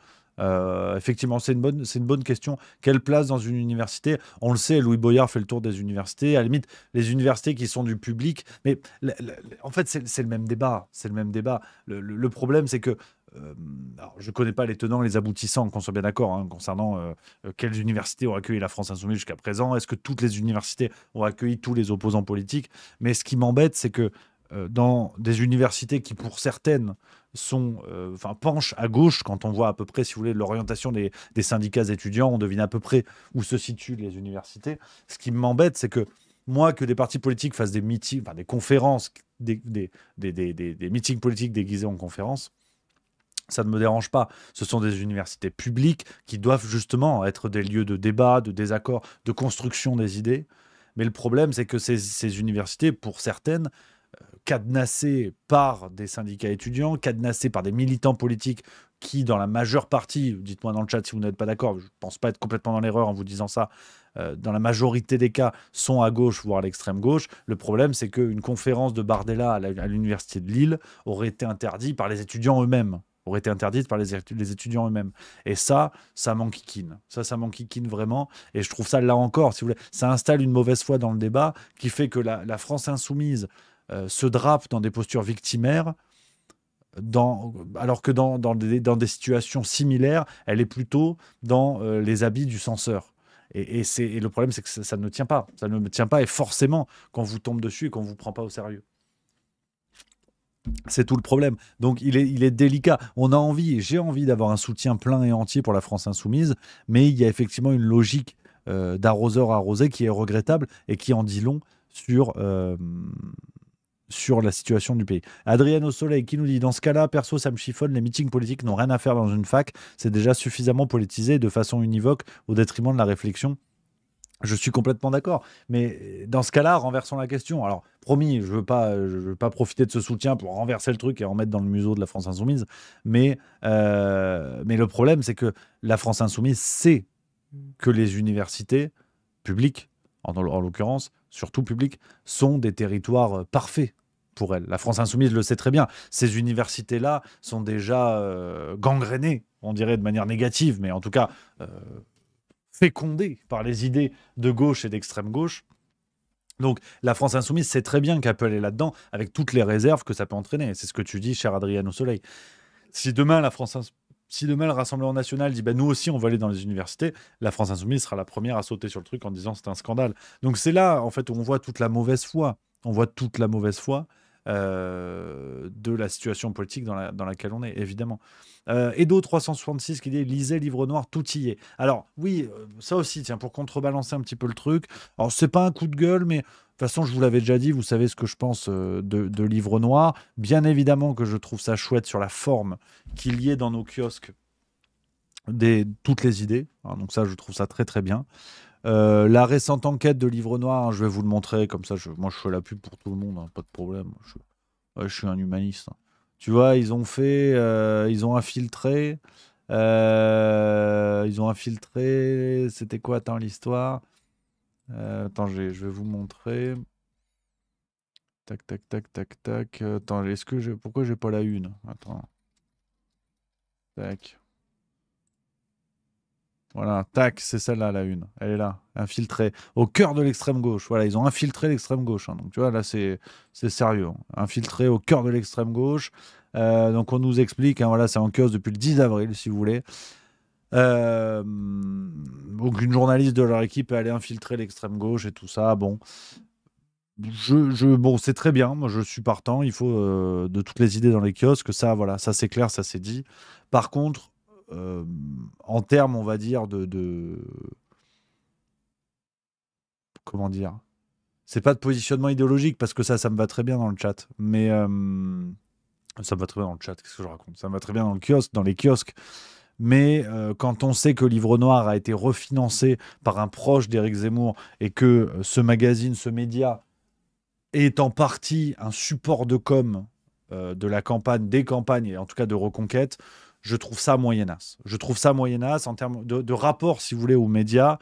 Effectivement, c'est une bonne question. Quelle place dans une université? On le sait, Louis Boyard fait le tour des universités. À la limite, les universités qui sont du public. Mais en fait, c'est le même débat. C'est le même débat. Le problème, c'est que alors, je ne connais pas les tenants et les aboutissants, qu'on soit bien d'accord, concernant quelles universités ont accueilli la France Insoumise jusqu'à présent. Est-ce que toutes les universités ont accueilli tous les opposants politiques? Mais ce qui m'embête, c'est que dans des universités qui, pour certaines, penchent à gauche, quand on voit à peu près, si vous voulez, l'orientation des syndicats étudiants, on devine à peu près où se situent les universités. Ce qui m'embête, c'est que moi, que des partis politiques fassent des meetings, des conférences, des meetings politiques déguisés en conférences, ça ne me dérange pas. Ce sont des universités publiques qui doivent justement être des lieux de débat, de désaccord, de construction des idées. Mais le problème, c'est que ces universités, pour certaines, cadenassées par des syndicats étudiants, cadenassées par des militants politiques qui, dans la majeure partie, dites-moi dans le chat si vous n'êtes pas d'accord, je ne pense pas être complètement dans l'erreur en vous disant ça, dans la majorité des cas, sont à gauche, voire à l'extrême gauche. Le problème, c'est qu'une conférence de Bardella à l'université de Lille aurait été interdite par les étudiants eux-mêmes. Et ça m'enquiquine. Ça m'enquiquine vraiment. Et je trouve ça, là encore, si vous voulez, ça installe une mauvaise foi dans le débat qui fait que la France Insoumise se drape dans des postures victimaires, alors que dans des situations similaires, elle est plutôt dans les habits du censeur. Et le problème, c'est que ça ne tient pas. Ça ne me tient pas, et forcément, qu'on vous tombe dessus et qu'on ne vous prend pas au sérieux. C'est tout le problème. Donc il est délicat. J'ai envie d'avoir un soutien plein et entier pour la France Insoumise, mais il y a effectivement une logique d'arroseur arrosé qui est regrettable et qui en dit long sur la situation du pays. Adrien au Soleil qui nous dit: dans ce cas-là, perso, ça me chiffonne, les meetings politiques n'ont rien à faire dans une fac, c'est déjà suffisamment politisé de façon univoque au détriment de la réflexion. Je suis complètement d'accord, mais dans ce cas-là, renversons la question. Alors, promis, je veux pas profiter de ce soutien pour renverser le truc et en mettre dans le museau de la France Insoumise, mais le problème, c'est que la France Insoumise sait que les universités publiques, en l'occurrence, surtout publiques, sont des territoires parfaits pour elle. La France Insoumise le sait très bien. Ces universités-là sont déjà gangrénées, on dirait de manière négative, mais en tout cas fécondées par les idées de gauche et d'extrême gauche. Donc la France Insoumise sait très bien qu'elle peut aller là-dedans avec toutes les réserves que ça peut entraîner. C'est ce que tu dis, cher Adrien au Soleil. Si demain le Rassemblement national dit nous aussi on va aller dans les universités, la France Insoumise sera la première à sauter sur le truc en disant c'est un scandale. Donc c'est là en fait où on voit toute la mauvaise foi. De la situation politique dans laquelle on est, évidemment. Edo 366 qui dit: lisez Livre Noir, tout y est. Alors oui, ça aussi, tiens, pour contrebalancer un petit peu le truc. Alors c'est pas un coup de gueule, mais de toute façon, je vous l'avais déjà dit, vous savez ce que je pense de Livre Noir. Bien évidemment que je trouve ça chouette sur la forme qu'il y ait dans nos kiosques toutes les idées. Donc ça, je trouve ça très très bien. La récente enquête de Livre Noir, je vais vous le montrer, comme ça, moi je fais la pub pour tout le monde, pas de problème. Ouais, je suis un humaniste. Tu vois, ils ont infiltré. C'était quoi, attends, l'histoire? Attends, je vais vous montrer. Tac, tac, tac, tac, tac. Attends, pourquoi j'ai pas la une? Attends. Tac. Voilà, tac, c'est celle-là, la une. Elle est là, infiltrée. Au cœur de l'extrême gauche. Voilà, ils ont infiltré l'extrême gauche, hein. Donc, tu vois, là, c'est sérieux, hein. Infiltré au cœur de l'extrême gauche. Donc, on nous explique, hein, voilà, c'est en kiosque depuis le 10 avril, si vous voulez. Donc, une journaliste de leur équipe est allée infiltrer l'extrême gauche et tout ça. Bon, bon, c'est très bien. Moi, je suis partant. Il faut de toutes les idées dans les kiosques. Ça, voilà, ça c'est clair, ça c'est dit. Par contre, en termes, on va dire, comment dire? C'est pas de positionnement idéologique parce que ça me va très bien dans le chat. Mais ça me va très bien dans le chat. Qu'est-ce que je raconte? Ça me va très bien dans le kiosque, dans les kiosques. Mais quand on sait que Livre Noir a été refinancé par un proche d'Éric Zemmour et que ce magazine, ce média est en partie un support de com de la campagne, des campagnes et en tout cas de Reconquête, je trouve ça moyennasse. Je trouve ça moyennasse en termes de rapport, si vous voulez, aux médias.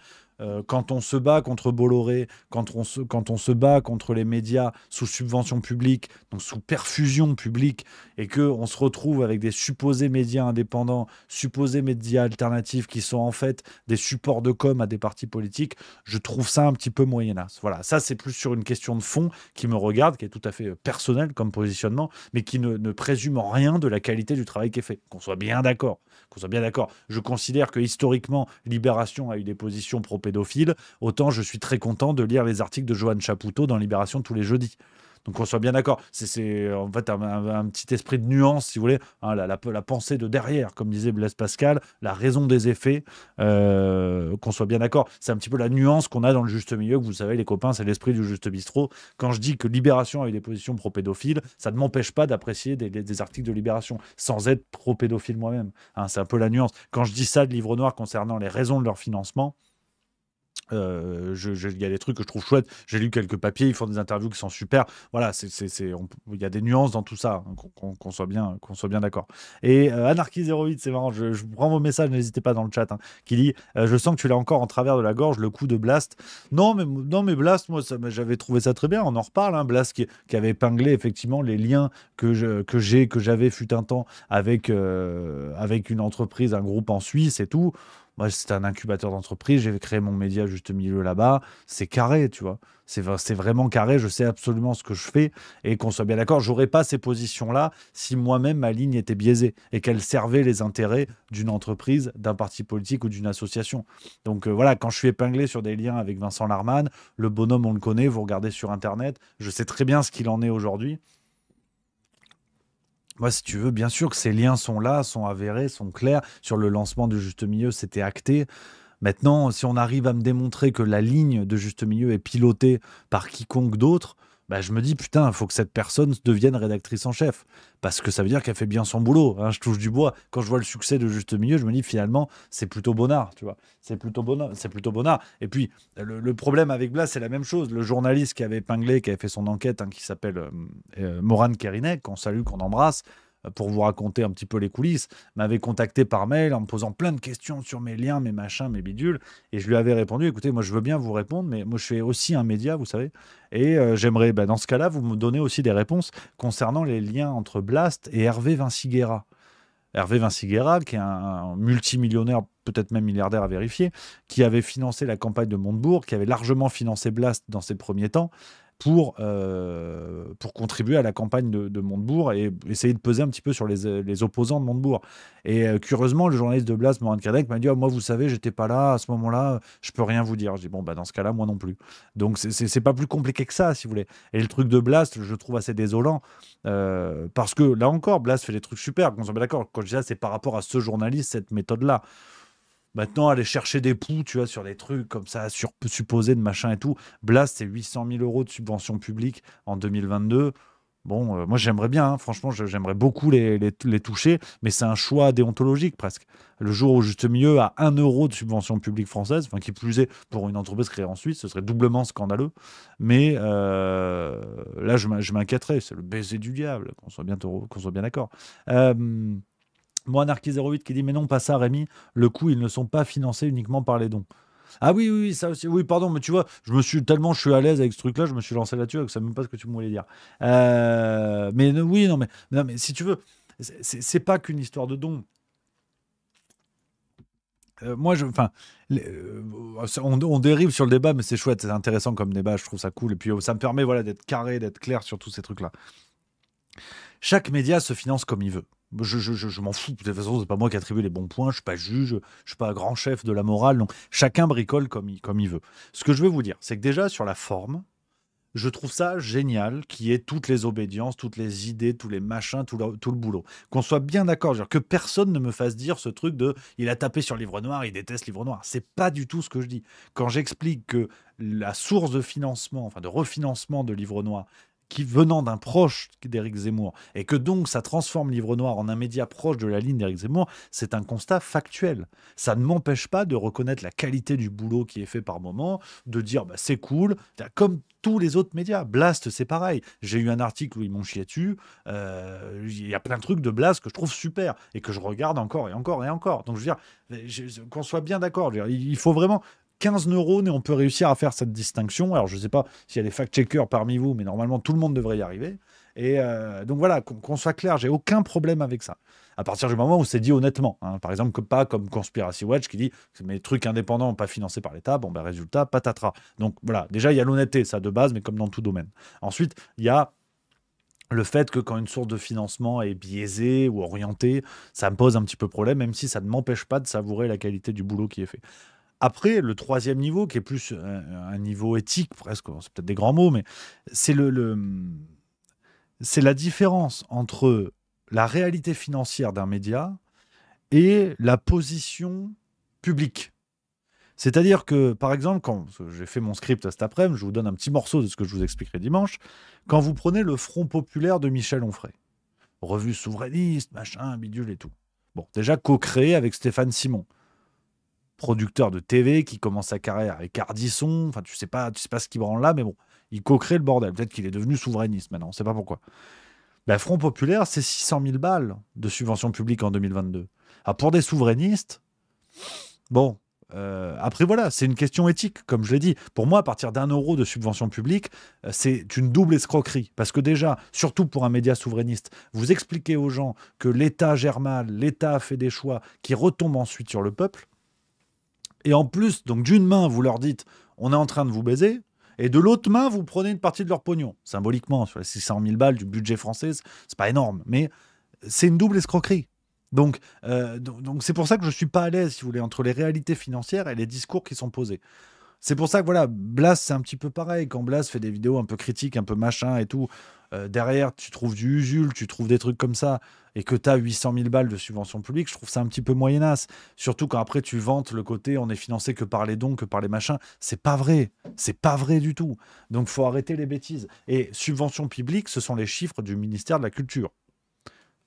Quand on se bat contre Bolloré, quand on se bat contre les médias sous subvention publique, donc sous perfusion publique, et qu'on se retrouve avec des supposés médias indépendants, supposés médias alternatifs qui sont en fait des supports de com à des partis politiques, je trouve ça un petit peu moyennasse. Voilà, ça c'est plus sur une question de fond qui me regarde, qui est tout à fait personnelle comme positionnement, mais qui ne présume en rien de la qualité du travail qui est fait. Qu'on soit bien d'accord. Qu'on soit bien d'accord. Je considère que historiquement, Libération a eu des positions pro-pédophiles. Autant je suis très content de lire les articles de Johan Chapoutot dans Libération tous les jeudis. Donc qu'on soit bien d'accord. C'est en fait un petit esprit de nuance, si vous voulez, hein, la pensée de derrière, comme disait Blaise Pascal, la raison des effets, qu'on soit bien d'accord. C'est un petit peu la nuance qu'on a dans le juste milieu, que vous savez, les copains, c'est l'esprit du juste bistrot. Quand je dis que Libération a eu des positions pro-pédophiles, ça ne m'empêche pas d'apprécier des articles de Libération, sans être pro-pédophile moi-même. Hein, c'est un peu la nuance. Quand je dis ça de Livre Noir concernant les raisons de leur financement, il y a des trucs que je trouve chouettes. J'ai lu quelques papiers, ils font des interviews qui sont super. Voilà, il y a des nuances dans tout ça, hein, qu'on soit bien d'accord. Et Anarchy08, c'est marrant, je prends vos messages, n'hésitez pas dans le chat, hein, qui dit je sens que tu l'as encore en travers de la gorge, le coup de Blast. Non, mais Blast, moi, j'avais trouvé ça très bien. On en reparle, hein, Blast qui avait épinglé effectivement les liens que j'avais fut un temps avec une entreprise, un groupe en Suisse et tout. Moi, c'était un incubateur d'entreprise. J'ai créé mon média juste milieu là-bas. C'est carré, tu vois. C'est vraiment carré. Je sais absolument ce que je fais. Et qu'on soit bien d'accord, j'aurais pas ces positions-là si moi-même ma ligne était biaisée et qu'elle servait les intérêts d'une entreprise, d'un parti politique ou d'une association. Donc voilà, quand je suis épinglé sur des liens avec Vincent Larmann, le bonhomme, on le connaît. Vous regardez sur Internet. Je sais très bien ce qu'il en est aujourd'hui. Moi, si tu veux, bien sûr que ces liens sont là, sont avérés, sont clairs. Sur le lancement du Juste Milieu, c'était acté. Maintenant, si on arrive à me démontrer que la ligne de Juste Milieu est pilotée par quiconque d'autre, bah, je me dis, putain, il faut que cette personne devienne rédactrice en chef. Parce que ça veut dire qu'elle fait bien son boulot, hein, je touche du bois. Quand je vois le succès de Juste Milieu, je me dis, finalement, c'est plutôt bonnard, tu vois. C'est plutôt bonnard. Et puis, le problème avec Blas, c'est la même chose. Le journaliste qui avait épinglé, qui avait fait son enquête, hein, qui s'appelle Moran Kerinek, qu'on salue, qu'on embrasse, pour vous raconter un petit peu les coulisses, m'avait contacté par mail en me posant plein de questions sur mes liens, mes machins, mes bidules. Et je lui avais répondu, écoutez, moi je veux bien vous répondre, mais moi je fais aussi un média, vous savez. Et j'aimerais, dans ce cas-là, vous me donnez aussi des réponses concernant les liens entre Blast et Hervé Vinci-Guerra. Hervé Vinci-Guerra, qui est un multimillionnaire, peut-être même milliardaire à vérifier, qui avait financé la campagne de Montebourg, qui avait largement financé Blast dans ses premiers temps, pour contribuer à la campagne de Montebourg et essayer de peser un petit peu sur les opposants de Montebourg. Et curieusement, le journaliste de Blas, Moran Kerdec, m'a dit moi, vous savez, j'étais pas là à ce moment-là, je peux rien vous dire. Je dis bon, dans ce cas-là, moi non plus. Donc, c'est pas plus compliqué que ça, si vous voulez. Et le truc de Blas, je le trouve assez désolant parce que là encore, Blas fait des trucs super. On s'en met d'accord. Quand je dis ça, c'est par rapport à ce journaliste, cette méthode-là. Maintenant, aller chercher des poux, tu vois, sur des trucs comme ça, supposés de machin et tout. Blast, c'est 800 000 € de subvention publique en 2022. Bon, moi j'aimerais bien, hein, franchement, j'aimerais beaucoup les toucher, mais c'est un choix déontologique presque. Le jour où juste milieu à 1 € de subvention publique française, enfin qui plus est pour une entreprise créée en Suisse, ce serait doublement scandaleux. Mais là, je m'inquiéterais, c'est le baiser du diable, qu'on soit bien d'accord. Moi, Anarchy08 qui dit mais non, pas ça, Rémi. Le coup, ils ne sont pas financés uniquement par les dons. Ah oui, oui, oui, ça aussi. Oui, pardon, mais tu vois, je suis à l'aise avec ce truc-là, je me suis lancé là-dessus, je ne sais même pas ce que tu me voulais dire. Mais oui, non, mais si tu veux, c'est pas qu'une histoire de dons. Moi, enfin, on dérive sur le débat, mais c'est chouette, c'est intéressant comme débat, je trouve ça cool. Et puis, ça me permet voilà, d'être carré, d'être clair sur tous ces trucs-là. Chaque média se finance comme il veut. Je m'en fous. De toute façon, c'est pas moi qui attribue les bons points. Je suis pas juge. Je suis pas un grand chef de la morale. Donc, chacun bricole comme il veut. Ce que je veux vous dire, c'est que déjà, sur la forme, je trouve ça génial qu'il y ait toutes les obédiences, toutes les idées, tous les machins, tout le boulot. Qu'on soit bien d'accord. Que personne ne me fasse dire ce truc de il a tapé sur Livre Noir, il déteste Livre Noir. C'est pas du tout ce que je dis. Quand j'explique que la source de financement, enfin de refinancement de Livre Noir, qui venant d'un proche d'Éric Zemmour, et que donc ça transforme Livre Noir en un média proche de la ligne d'Éric Zemmour, c'est un constat factuel. Ça ne m'empêche pas de reconnaître la qualité du boulot qui est fait par moment, de dire bah, c'est cool, comme tous les autres médias. Blast, c'est pareil. J'ai eu un article où ils m'ont chié dessus. Il y a plein de trucs de Blast que je trouve super et que je regarde encore et encore et encore. Donc je veux dire, qu'on soit bien d'accord. Il faut vraiment 15 neurones et on peut réussir à faire cette distinction. Alors, je ne sais pas s'il y a des fact-checkers parmi vous, mais normalement, tout le monde devrait y arriver. Et donc voilà, qu'on soit clair, j'ai aucun problème avec ça. À partir du moment où c'est dit honnêtement. Hein. Par exemple, pas comme Conspiracy Watch qui dit que mes trucs indépendants pas financés par l'État, bon ben résultat, patatras. Donc voilà, déjà il y a l'honnêteté, ça de base, mais comme dans tout domaine. Ensuite, il y a le fait que quand une source de financement est biaisée ou orientée, ça me pose un petit peu problème, même si ça ne m'empêche pas de savourer la qualité du boulot qui est fait. Après, le troisième niveau, qui est plus un niveau éthique, presque, c'est peut-être des grands mots, mais c'est c'est la différence entre la réalité financière d'un média et la position publique. C'est-à-dire que, par exemple, quand j'ai fait mon script cet après-midi, je vous donne un petit morceau de ce que je vous expliquerai dimanche, quand vous prenez le Front populaire de Michel Onfray, revue souverainiste, machin, bidule et tout. Bon, déjà co-créé avec Stéphane Simon, producteur de TV qui commence sa carrière avec Ardisson. Enfin, tu sais pas ce qu'il branle là, mais bon, il co-crée le bordel. Peut-être qu'il est devenu souverainiste maintenant, on ne sait pas pourquoi. Ben, Front populaire, c'est 600 000 balles de subvention publique en 2022. Alors, pour des souverainistes, bon, après voilà, c'est une question éthique, comme je l'ai dit. Pour moi, à partir d'1 € de subvention publique, c'est une double escroquerie. Parce que déjà, surtout pour un média souverainiste, vous expliquez aux gens que l'État gère mal, l'État a fait des choix qui retombent ensuite sur le peuple. Et en plus, donc d'une main, vous leur dites on est en train de vous baiser, et de l'autre main, vous prenez une partie de leur pognon. Symboliquement, sur les 600 000 balles du budget français, c'est pas énorme, mais c'est une double escroquerie. Donc c'est pour ça que je suis pas à l'aise, si vous voulez, entre les réalités financières et les discours qui sont posés. C'est pour ça que voilà, Blast, c'est un petit peu pareil. Quand Blast fait des vidéos un peu critiques, un peu machin et tout, derrière, tu trouves du usul, tu trouves des trucs comme ça, et que tu as 800 000 balles de subvention publique, je trouve ça un petit peu moyenasse. Surtout quand après tu vantes le côté on est financé que par les dons, que par les machins. C'est pas vrai. C'est pas vrai du tout. Donc faut arrêter les bêtises. Et subvention publique, ce sont les chiffres du ministère de la Culture.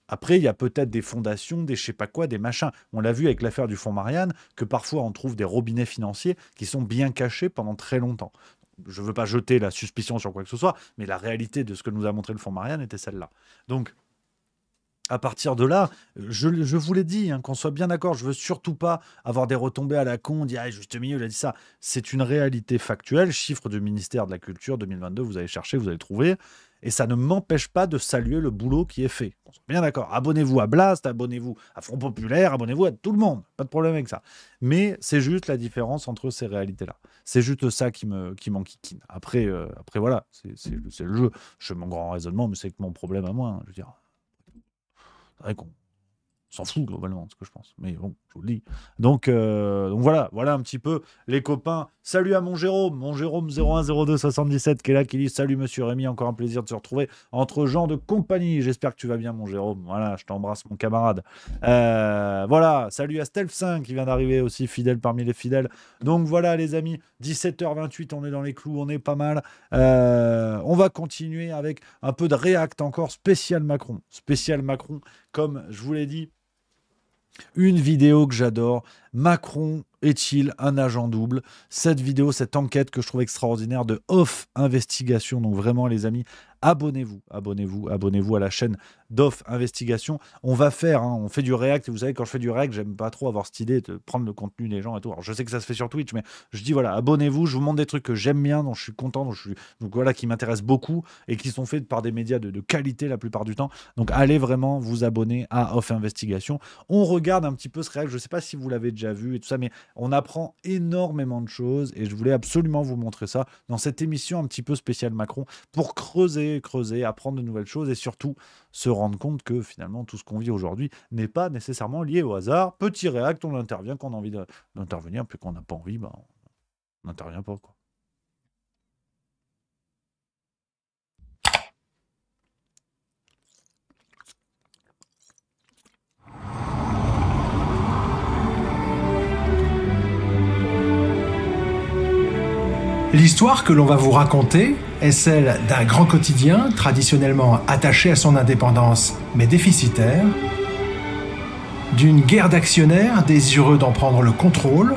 Après, il y a peut-être des fondations, des je sais pas quoi, des machins. On l'a vu avec l'affaire du fonds Marianne, que parfois on trouve des robinets financiers qui sont bien cachés pendant très longtemps. Je ne veux pas jeter la suspicion sur quoi que ce soit, mais la réalité de ce que nous a montré le fonds Marianne était celle-là. Donc, à partir de là, je vous l'ai dit, hein, qu'on soit bien d'accord, je veux surtout pas avoir des retombées à la con, dire ah, juste milieu, il a dit ça. C'est une réalité factuelle, chiffre du ministère de la Culture 2022, vous allez chercher, vous allez trouver. Et ça ne m'empêche pas de saluer le boulot qui est fait. On soit bien d'accord. Abonnez-vous à Blast, abonnez-vous à Front Populaire, abonnez-vous à tout le monde. Pas de problème avec ça. Mais c'est juste la différence entre ces réalités-là. C'est juste ça qui m'enquiquine. Après, voilà, c'est le jeu. Je fais mon grand raisonnement, mais c'est que mon problème à moi. Hein, je veux dire, c'est vrai qu'on s'en fout globalement, ce que je pense. Mais bon, je vous le dis. Donc voilà un petit peu les copains. Salut à mon Jérôme 010277 qui est là, qui dit salut monsieur Rémi, encore un plaisir de se retrouver entre gens de compagnie. J'espère que tu vas bien mon Jérôme. Voilà, je t'embrasse mon camarade. Voilà, salut à Stealth5 qui vient d'arriver aussi, fidèle parmi les fidèles. Donc voilà les amis, 17h28, on est dans les clous, on est pas mal. On va continuer avec un peu de React encore, spécial Macron. Spécial Macron, comme je vous l'ai dit. Une vidéo que j'adore, Macron est-il un agent double? Cette vidéo, cette enquête que je trouve extraordinaire de Off Investigation, donc vraiment les amis, abonnez-vous à la chaîne d'Off Investigation. On va faire, on fait du React, et vous savez quand je fais du React, j'aime pas trop avoir cette idée de prendre le contenu des gens et tout. Alors je sais que ça se fait sur Twitch, mais je dis voilà, abonnez-vous, je vous montre des trucs que j'aime bien, dont je suis content, donc voilà, qui m'intéressent beaucoup et qui sont faits par des médias de qualité la plupart du temps. Donc allez vraiment vous abonner à Off Investigation. On regarde un petit peu ce React, je sais pas si vous l'avez déjà vu et tout ça, mais on apprend énormément de choses et je voulais absolument vous montrer ça dans cette émission un petit peu spéciale Macron pour creuser, apprendre de nouvelles choses et surtout se rendre compte que finalement tout ce qu'on vit aujourd'hui n'est pas nécessairement lié au hasard. Petit React, on intervient quand on a envie d'intervenir, puis quand on n'a pas envie, on n'intervient pas, quoi. L'histoire que l'on va vous raconter est celle d'un grand quotidien traditionnellement attaché à son indépendance mais déficitaire, d'une guerre d'actionnaires désireux d'en prendre le contrôle,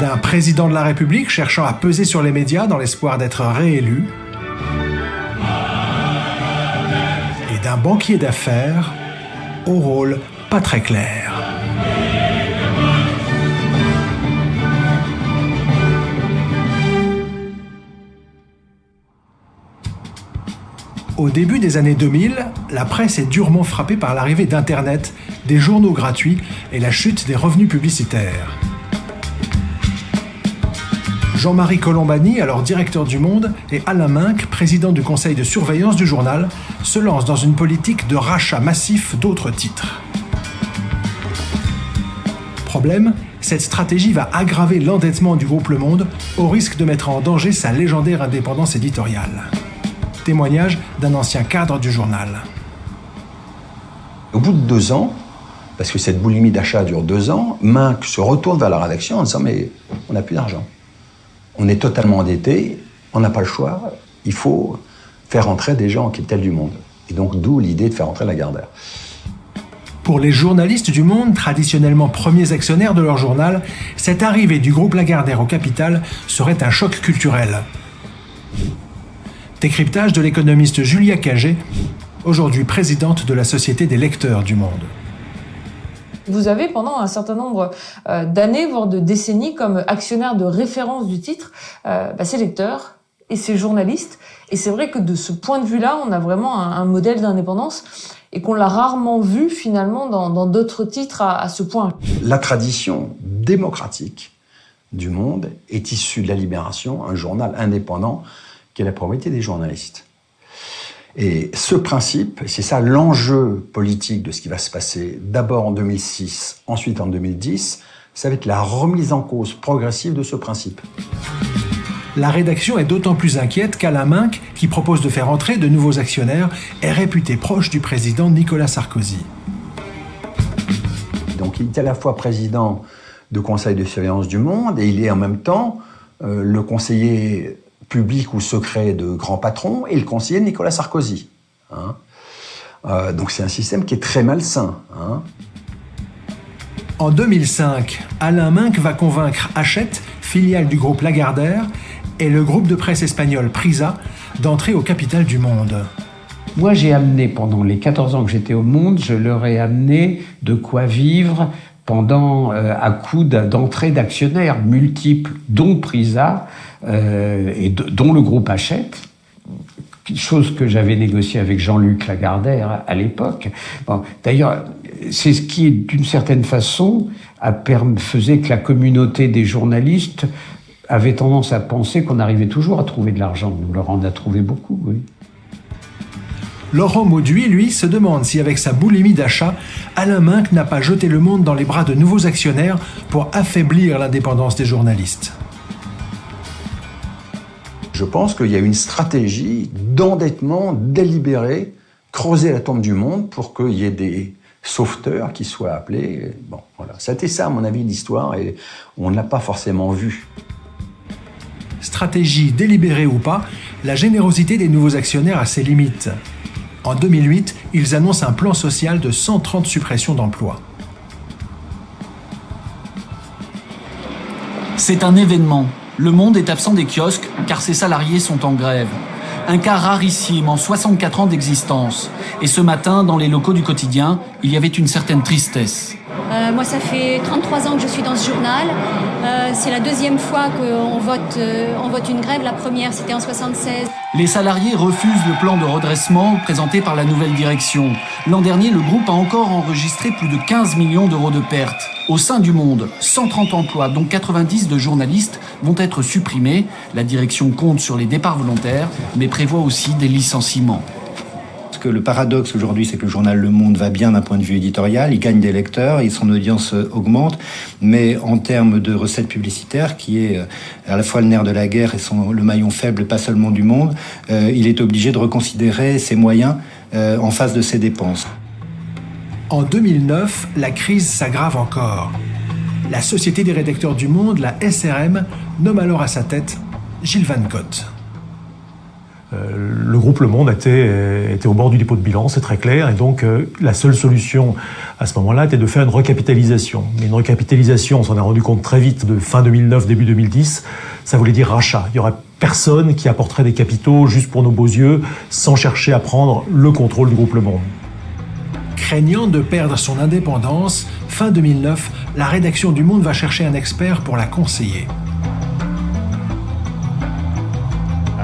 d'un président de la République cherchant à peser sur les médias dans l'espoir d'être réélu, et d'un banquier d'affaires au rôle pas très clair. Au début des années 2000, la presse est durement frappée par l'arrivée d'Internet, des journaux gratuits et la chute des revenus publicitaires. Jean-Marie Colombani, alors directeur du Monde, et Alain Minc, président du conseil de surveillance du journal, se lancent dans une politique de rachat massif d'autres titres. Problème, cette stratégie va aggraver l'endettement du groupe Le Monde au risque de mettre en danger sa légendaire indépendance éditoriale. Témoignage d'un ancien cadre du journal. Au bout de 2 ans, parce que cette boulimie d'achat dure 2 ans, Minc se retourne vers la rédaction en disant « mais on n'a plus d'argent. On est totalement endetté, on n'a pas le choix, il faut faire entrer des gens qui tels du Monde. » Et donc d'où l'idée de faire entrer Lagardère. Pour les journalistes du Monde, traditionnellement premiers actionnaires de leur journal, cette arrivée du groupe Lagardère au capital serait un choc culturel. Décryptage de l'économiste Julia Cagé, aujourd'hui présidente de la Société des lecteurs du Monde. Vous avez pendant un certain nombre d'années, voire de décennies, comme actionnaire de référence du titre, ces lecteurs et ces journalistes. Et c'est vrai que de ce point de vue-là, on a vraiment un modèle d'indépendance et qu'on l'a rarement vu finalement dans d'autres titres à ce point. La tradition démocratique du Monde est issue de la Libération, un journal indépendant qui est la propriété des journalistes. Et ce principe, c'est ça l'enjeu politique de ce qui va se passer d'abord en 2006, ensuite en 2010, ça va être la remise en cause progressive de ce principe. La rédaction est d'autant plus inquiète qu'Alain Minc, qui propose de faire entrer de nouveaux actionnaires, est réputé proche du président Nicolas Sarkozy. Donc il est à la fois président du conseil de surveillance du Monde et il est en même temps le conseiller public ou secret de grands patrons et le conseiller de Nicolas Sarkozy. Donc c'est un système qui est très malsain. En 2005, Alain Minc va convaincre Hachette, filiale du groupe Lagardère, et le groupe de presse espagnol Prisa d'entrer au capital du Monde. Moi, j'ai amené, pendant les 14 ans que j'étais au Monde, je leur ai amené de quoi vivre pendant à coup d'entrée d'actionnaires multiples, dont Prisa, et dont le groupe Hachette, chose que j'avais négociée avec Jean-Luc Lagardère à l'époque. Bon, d'ailleurs, c'est ce qui, d'une certaine façon, faisait que la communauté des journalistes avait tendance à penser qu'on arrivait toujours à trouver de l'argent. Nous leur en a trouvé beaucoup, oui. Laurent Mauduit, lui, se demande si avec sa boulimie d'achat, Alain Minc n'a pas jeté le monde dans les bras de nouveaux actionnaires pour affaiblir l'indépendance des journalistes. Je pense qu'il y a une stratégie d'endettement délibéré, creuser la tombe du monde pour qu'il y ait des sauveteurs qui soient appelés. Bon, voilà. C'était ça, à mon avis, l'histoire, et on ne l'a pas forcément vu. Stratégie délibérée ou pas, la générosité des nouveaux actionnaires a ses limites. En 2008, ils annoncent un plan social de 130 suppressions d'emplois. C'est un événement. Le Monde est absent des kiosques car ses salariés sont en grève. Un cas rarissime en 64 ans d'existence. Et ce matin, dans les locaux du quotidien, il y avait une certaine tristesse. Moi, ça fait 33 ans que je suis dans ce journal. C'est la deuxième fois qu'on vote une grève. La première, c'était en 76. Les salariés refusent le plan de redressement présenté par la nouvelle direction. L'an dernier, le groupe a encore enregistré plus de 15 millions d'euros de pertes. Au sein du Monde, 130 emplois, dont 90 de journalistes, vont être supprimés. La direction compte sur les départs volontaires, mais prévoit aussi des licenciements. Parce que le paradoxe aujourd'hui, c'est que le journal Le Monde va bien d'un point de vue éditorial, il gagne des lecteurs et son audience augmente, mais en termes de recettes publicitaires, qui est à la fois le nerf de la guerre et le maillon faible, pas seulement du Monde, il est obligé de reconsidérer ses moyens en face de ses dépenses. En 2009, la crise s'aggrave encore. La Société des rédacteurs du Monde, la SRM, nomme alors à sa tête Gilles Van Cott. Le groupe Le Monde était au bord du dépôt de bilan, c'est très clair, et donc la seule solution à ce moment-là était de faire une recapitalisation. Mais une recapitalisation, on s'en est rendu compte très vite, de fin 2009, début 2010, ça voulait dire rachat. Il y aurait personne qui apporterait des capitaux juste pour nos beaux yeux, sans chercher à prendre le contrôle du groupe Le Monde. Craignant de perdre son indépendance, fin 2009, la rédaction du Monde va chercher un expert pour la conseiller.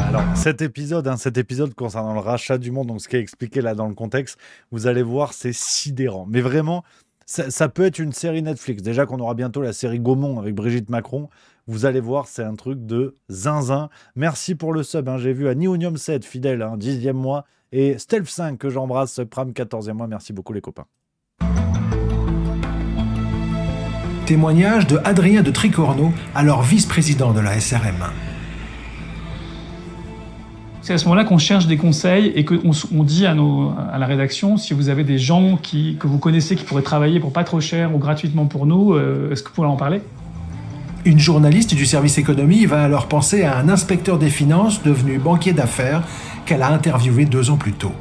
Alors, cet épisode concernant le rachat du Monde, donc ce qui est expliqué là dans le contexte, vous allez voir, c'est sidérant. Mais vraiment, ça peut être une série Netflix. Déjà qu'on aura bientôt la série Gaumont avec Brigitte Macron. Vous allez voir, c'est un truc de zinzin. Merci pour le sub. J'ai vu à Nionium 7, fidèle, 10e mois. Et Stealth 5, que j'embrasse, Pram 14e mois. Merci beaucoup les copains. Témoignage de Adrien de Tricorneau, alors vice-président de la SRM. C'est à ce moment-là qu'on cherche des conseils et qu'on dit à la rédaction, si vous avez des gens que vous connaissez qui pourraient travailler pour pas trop cher ou gratuitement pour nous, est-ce que vous pouvez en parler ? Une journaliste du service économie va alors penser à un inspecteur des finances devenu banquier d'affaires qu'elle a interviewé 2 ans plus tôt.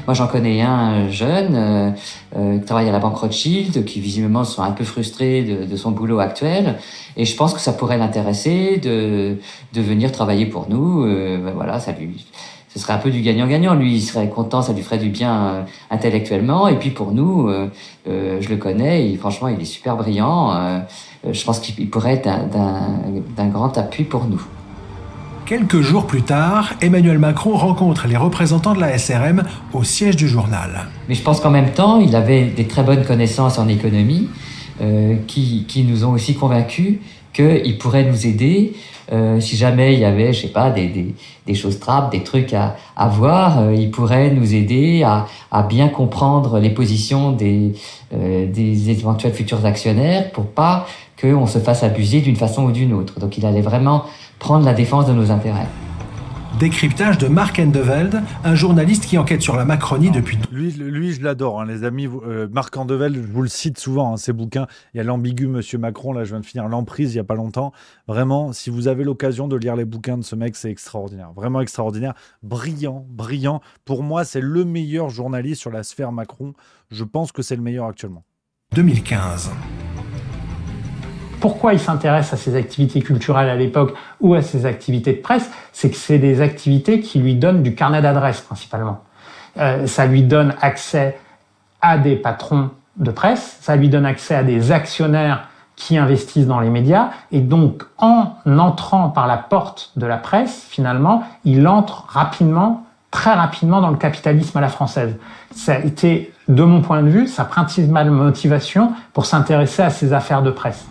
Moi, j'en connais un jeune qui travaille à la banque Rothschild, qui visiblement sont un peu frustré de son boulot actuel. Et je pense que ça pourrait l'intéresser de venir travailler pour nous. Voilà, ce serait un peu du gagnant-gagnant. Lui, il serait content, ça lui ferait du bien intellectuellement. Et puis pour nous, je le connais, et franchement, il est super brillant. Je pense qu'il pourrait être d'un grand appui pour nous. Quelques jours plus tard, Emmanuel Macron rencontre les représentants de la SRM au siège du journal. Mais je pense qu'en même temps, il avait des très bonnes connaissances en économie qui nous ont aussi convaincus qu'il pourrait nous aider si jamais il y avait, je sais pas, des choses trappes, des trucs à voir, il pourrait nous aider à bien comprendre les positions des éventuels futurs actionnaires pour pas qu'on se fasse abuser d'une façon ou d'une autre. Donc il allait vraiment prendre la défense de nos intérêts. Décryptage de Marc Endeveld, un journaliste qui enquête sur la Macronie depuis... Lui, je l'adore, les amis. Marc Endeveld, je vous le cite souvent, ses bouquins. Il y a l'ambigu Monsieur Macron, là je viens de finir L'Emprise il n'y a pas longtemps. Vraiment, si vous avez l'occasion de lire les bouquins de ce mec, c'est extraordinaire. Vraiment extraordinaire. Brillant. Pour moi, c'est le meilleur journaliste sur la sphère Macron. Je pense que c'est le meilleur actuellement. 2015. Pourquoi il s'intéresse à ses activités culturelles à l'époque ou à ses activités de presse, c'est que c'est des activités qui lui donnent du carnet d'adresses principalement. Ça lui donne accès à des patrons de presse, ça lui donne accès à des actionnaires qui investissent dans les médias, et donc en entrant par la porte de la presse, finalement, il entre très rapidement dans le capitalisme à la française. Ça a été, de mon point de vue, sa principale motivation pour s'intéresser à ces affaires de presse.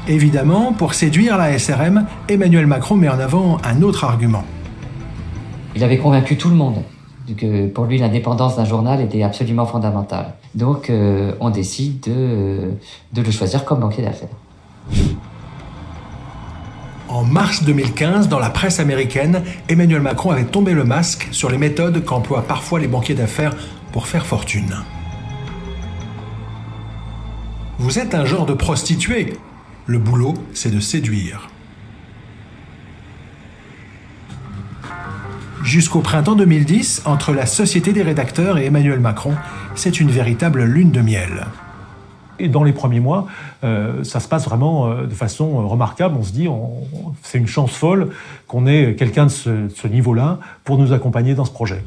Évidemment, pour séduire la SRM, Emmanuel Macron met en avant un autre argument. Il avait convaincu tout le monde. que pour lui l'indépendance d'un journal était absolument fondamentale. Donc on décide de le choisir comme banquier d'affaires. En mars 2015, dans la presse américaine, Emmanuel Macron avait tombé le masque sur les méthodes qu'emploient parfois les banquiers d'affaires pour faire fortune. Vous êtes un genre de prostituée. Le boulot, c'est de séduire. Jusqu'au printemps 2010, entre la Société des rédacteurs et Emmanuel Macron, c'est une véritable lune de miel. Et dans les premiers mois, ça se passe vraiment de façon remarquable. On se dit, c'est une chance folle qu'on ait quelqu'un de ce niveau-là pour nous accompagner dans ce projet.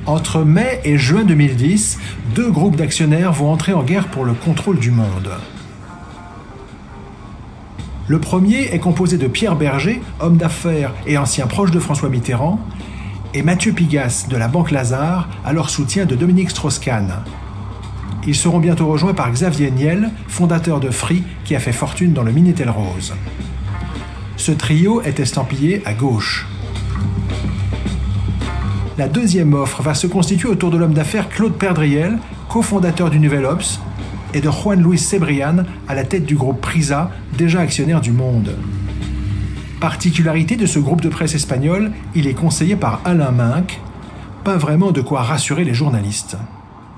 Entre mai et juin 2010, 2 groupes d'actionnaires vont entrer en guerre pour le contrôle du monde. Le premier est composé de Pierre Berger, homme d'affaires et ancien proche de François Mitterrand, et Mathieu Pigasse de la Banque Lazare, alors soutien de Dominique Strauss-Kahn. Ils seront bientôt rejoints par Xavier Niel, fondateur de Free, qui a fait fortune dans le Minitel Rose. Ce trio est estampillé à gauche. La deuxième offre va se constituer autour de l'homme d'affaires Claude Perdriel, cofondateur du Nouvel Obs, et de Juan Luis Cebrián à la tête du groupe Prisa, déjà actionnaire du Monde. Particularité de ce groupe de presse espagnol, il est conseillé par Alain Minc, pas vraiment de quoi rassurer les journalistes.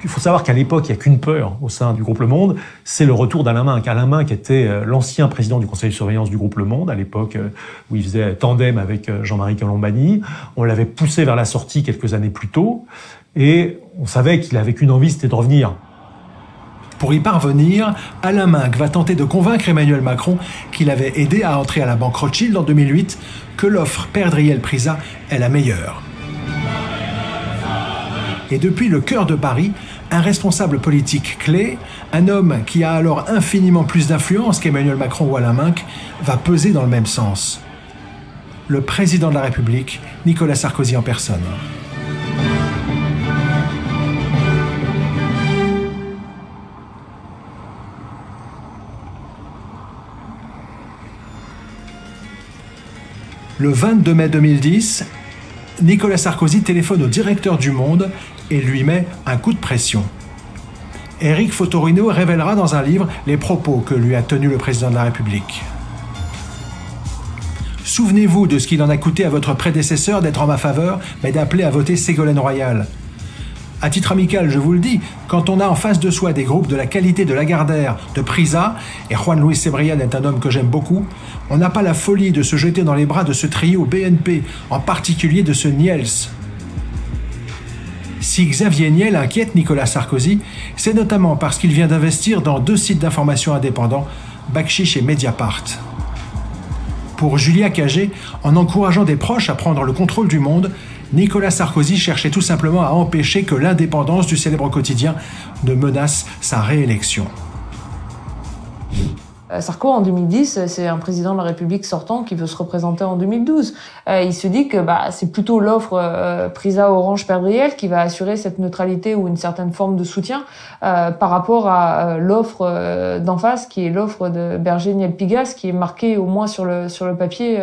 Il faut savoir qu'à l'époque, il n'y a qu'une peur au sein du groupe Le Monde, c'est le retour d'Alain Minc. Alain Minc était l'ancien président du conseil de surveillance du groupe Le Monde, à l'époque où il faisait tandem avec Jean-Marie Colombani. On l'avait poussé vers la sortie quelques années plus tôt, et on savait qu'il avait qu'une envie, c'était de revenir. Pour y parvenir, Alain Minc va tenter de convaincre Emmanuel Macron, qu'il avait aidé à entrer à la Banque Rothschild en 2008, que l'offre Perdriel-Prisa est la meilleure. Et depuis le cœur de Paris, un responsable politique clé, un homme qui a alors infiniment plus d'influence qu'Emmanuel Macron ou Alain Minc, va peser dans le même sens. Le président de la République, Nicolas Sarkozy en personne. Le 22 mai 2010, Nicolas Sarkozy téléphone au directeur du Monde et lui met un coup de pression. Éric Fotorino révélera dans un livre les propos que lui a tenus le président de la République. Souvenez-vous de ce qu'il en a coûté à votre prédécesseur d'être en ma faveur, mais d'appeler à voter Ségolène Royal. À titre amical, je vous le dis, quand on a en face de soi des groupes de la qualité de Lagardère, de Prisa, et Juan Luis Cebrián est un homme que j'aime beaucoup, on n'a pas la folie de se jeter dans les bras de ce trio BNP, en particulier de ce Niels. Si Xavier Niel inquiète Nicolas Sarkozy, c'est notamment parce qu'il vient d'investir dans 2 sites d'information indépendants, Bakchiche et Mediapart. Pour Julia Cagé, en encourageant des proches à prendre le contrôle du Monde, Nicolas Sarkozy cherchait tout simplement à empêcher que l'indépendance du célèbre quotidien ne menace sa réélection. Sarko, en 2010, c'est un président de la République sortant qui veut se représenter en 2012. Il se dit que c'est plutôt l'offre Prisa Orange Perdriel qui va assurer cette neutralité ou une certaine forme de soutien par rapport à l'offre d'en face, qui est l'offre de Berger Niel Pigasse, qui est marquée au moins sur le papier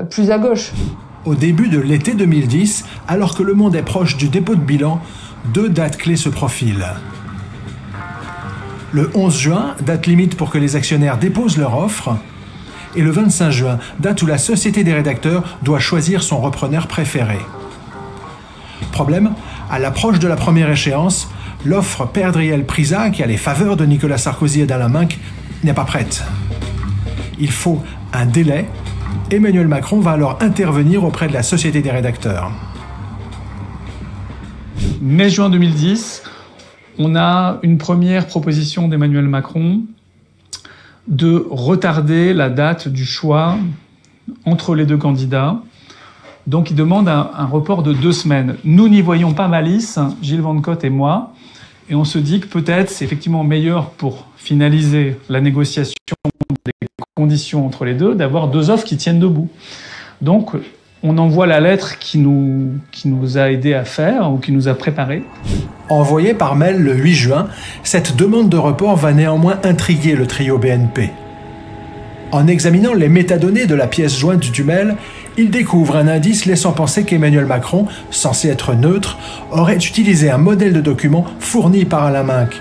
plus à gauche. Au début de l'été 2010, alors que le Monde est proche du dépôt de bilan, 2 dates clés se profilent. Le 11 juin, date limite pour que les actionnaires déposent leur offre, et le 25 juin, date où la Société des rédacteurs doit choisir son repreneur préféré. Problème, à l'approche de la première échéance, l'offre Perdriel-Prisa, qui a les faveurs de Nicolas Sarkozy et d'Alain Minc, n'est pas prête. Il faut un délai. Emmanuel Macron va alors intervenir auprès de la Société des rédacteurs. Mai-juin 2010, on a une première proposition d'Emmanuel Macron de retarder la date du choix entre les 2 candidats. Donc il demande un report de 2 semaines. Nous n'y voyons pas malice, Gilles Van Cott et moi, et on se dit que peut-être c'est effectivement meilleur pour finaliser la négociation des conditions entre les deux, d'avoir 2 offres qui tiennent debout. Donc on envoie la lettre qui nous a aidé à faire, ou qui nous a préparé. Envoyée par mail le 8 juin, cette demande de report va néanmoins intriguer le trio BNP. En examinant les métadonnées de la pièce jointe du tunnel, il découvre un indice laissant penser qu'Emmanuel Macron, censé être neutre, aurait utilisé un modèle de document fourni par Alain Minc.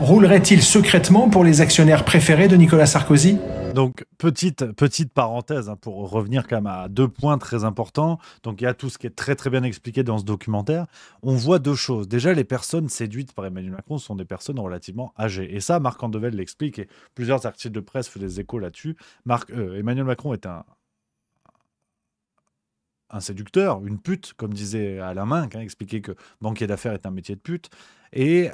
Roulerait-il secrètement pour les actionnaires préférés de Nicolas Sarkozy ? Donc, petite parenthèse hein, pour revenir quand même à 2 points très importants. Donc, il y a tout ce qui est très très bien expliqué dans ce documentaire. On voit 2 choses. Déjà, les personnes séduites par Emmanuel Macron sont des personnes relativement âgées. Et ça, Marc Andevel l'explique et plusieurs articles de presse font des échos là-dessus. Emmanuel Macron est un séducteur, une pute, comme disait Alain Minc, hein, expliquer que banquier d'affaires est un métier de pute. Et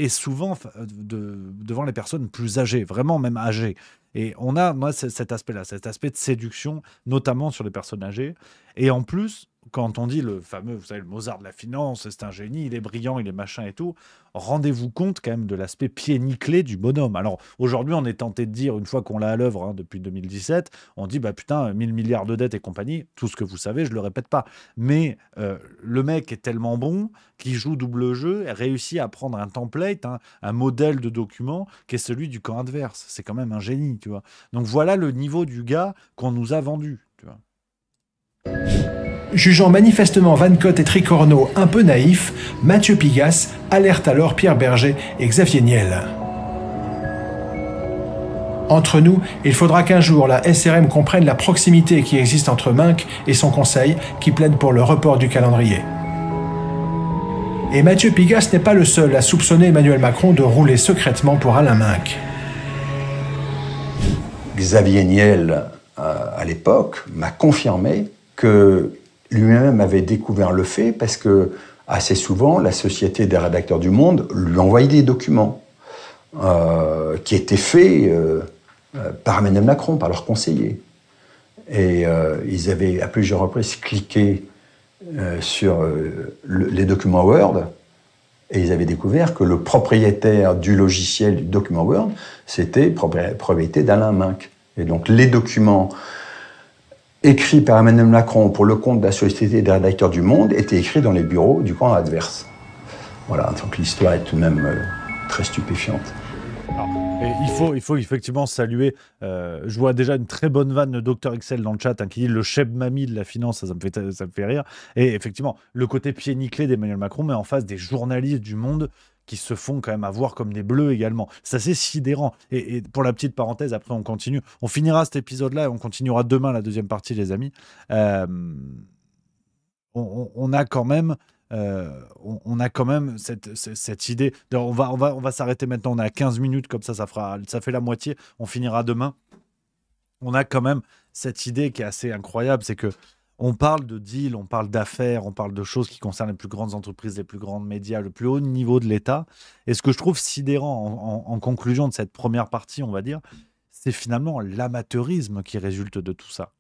souvent devant les personnes plus âgées, vraiment même âgées. Et on a, moi, cet aspect-là, cet aspect de séduction, notamment sur les personnes âgées. Et en plus, quand on dit le fameux, vous savez, le Mozart de la finance, c'est un génie, il est brillant, il est machin et tout, rendez-vous compte quand même de l'aspect pied nickelé du bonhomme. Alors aujourd'hui, on est tenté de dire, une fois qu'on l'a à l'œuvre hein, depuis 2017, on dit, bah putain, 1000 milliards de dettes et compagnie, tout ce que vous savez, je le répète pas. Mais le mec est tellement bon qu'il joue double jeu, réussit à prendre un template, hein, un modèle de document qui est celui du camp adverse. C'est quand même un génie, tu vois. Donc voilà le niveau du gars qu'on nous a vendu, tu vois. Jugeant manifestement Van Cott et Tricorneau un peu naïfs, Mathieu Pigasse alerte alors Pierre Berger et Xavier Niel. Entre nous, il faudra qu'un jour la SRM comprenne la proximité qui existe entre Minc et son conseil qui plaide pour le report du calendrier. Et Mathieu Pigasse n'est pas le seul à soupçonner Emmanuel Macron de rouler secrètement pour Alain Minc. Xavier Niel, à l'époque, m'a confirmé que lui-même avait découvert le fait parce que, assez souvent, la Société des rédacteurs du Monde lui envoyait des documents qui étaient faits par Emmanuel Macron, par leurs conseillers. Et ils avaient à plusieurs reprises cliqué sur les documents Word et ils avaient découvert que le propriétaire du logiciel du document Word, c'était propriété d'Alain Minc. Et donc les documents écrits par Emmanuel Macron pour le compte de la Société des rédacteurs du Monde étaient écrits dans les bureaux du camp adverse. Voilà, donc l'histoire est tout de même très stupéfiante. Et il faut effectivement saluer, je vois déjà une très bonne vanne de Dr Excel dans le chat hein, qui dit le cheb mamie de la finance, ça me fait rire. Et effectivement, le côté pied nickelé d'Emmanuel Macron, mais en face des journalistes du Monde qui se font quand même avoir comme des bleus également. C'est assez sidérant. Et pour la petite parenthèse, après on continue. On finira cet épisode-là et on continuera demain la deuxième partie, les amis. On a quand même... cette idée. On va s'arrêter maintenant. On est à 15 minutes, comme ça fait la moitié. On finira demain. On a quand même cette idée qui est assez incroyable, c'est que on parle de deal, on parle d'affaires, on parle de choses qui concernent les plus grandes entreprises, les plus grands médias, le plus haut niveau de l'État. Et ce que je trouve sidérant en conclusion de cette première partie, on va dire, c'est finalement l'amateurisme qui résulte de tout ça.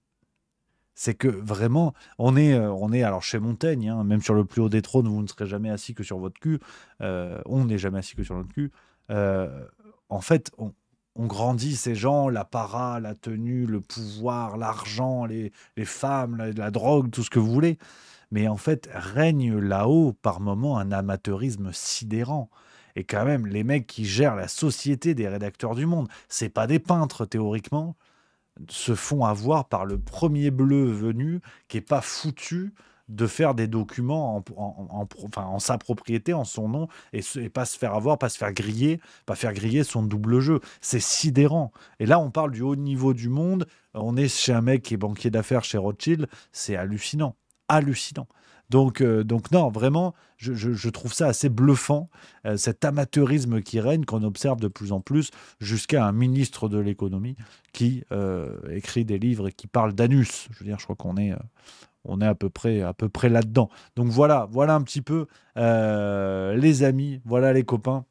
C'est que vraiment, on est alors chez Montaigne, hein, même sur le plus haut des trônes, vous ne serez jamais assis que sur votre cul. On n'est jamais assis que sur notre cul. En fait, on grandit ces gens, l'apparat, la tenue, le pouvoir, l'argent, les femmes, la drogue, tout ce que vous voulez. Mais en fait, règne là-haut par moments un amateurisme sidérant. Et quand même, les mecs qui gèrent la Société des rédacteurs du Monde, c'est pas des peintres théoriquement, se font avoir par le premier bleu venu qui n'est pas foutu de faire des documents en sa propriété, en son nom, et pas se faire avoir, pas faire griller son double jeu. C'est sidérant. Et là, on parle du haut niveau du monde. On est chez un mec qui est banquier d'affaires chez Rothschild. C'est hallucinant. Hallucinant. Donc non, vraiment, je trouve ça assez bluffant, cet amateurisme qui règne, qu'on observe de plus en plus, jusqu'à un ministre de l'économie qui écrit des livres et qui parle d'anus. Je veux dire, je crois qu'on est à peu près là-dedans. Donc voilà un petit peu, les amis, voilà les copains,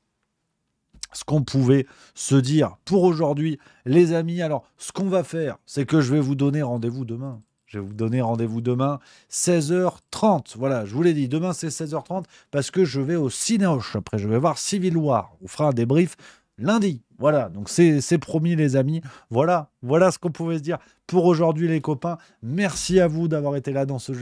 ce qu'on pouvait se dire pour aujourd'hui. Les amis, alors, ce qu'on va faire, c'est que je vais vous donner rendez-vous demain. Je vais vous donner rendez-vous demain, 16h30. Voilà, je vous l'ai dit, demain c'est 16h30 parce que je vais au Cinéoche. Après, je vais voir Civil War. On fera un débrief lundi. Voilà, donc c'est promis les amis. Voilà ce qu'on pouvait se dire pour aujourd'hui les copains. Merci à vous d'avoir été là dans ce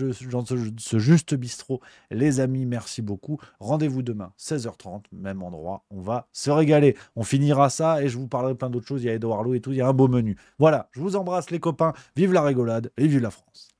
Juste Bistrot. Les amis, merci beaucoup. Rendez-vous demain, 16h30, même endroit. On va se régaler. On finira ça et je vous parlerai plein d'autres choses. Il y a Edouard Lowe et tout, il y a un beau menu. Voilà, je vous embrasse les copains. Vive la rigolade et vive la France.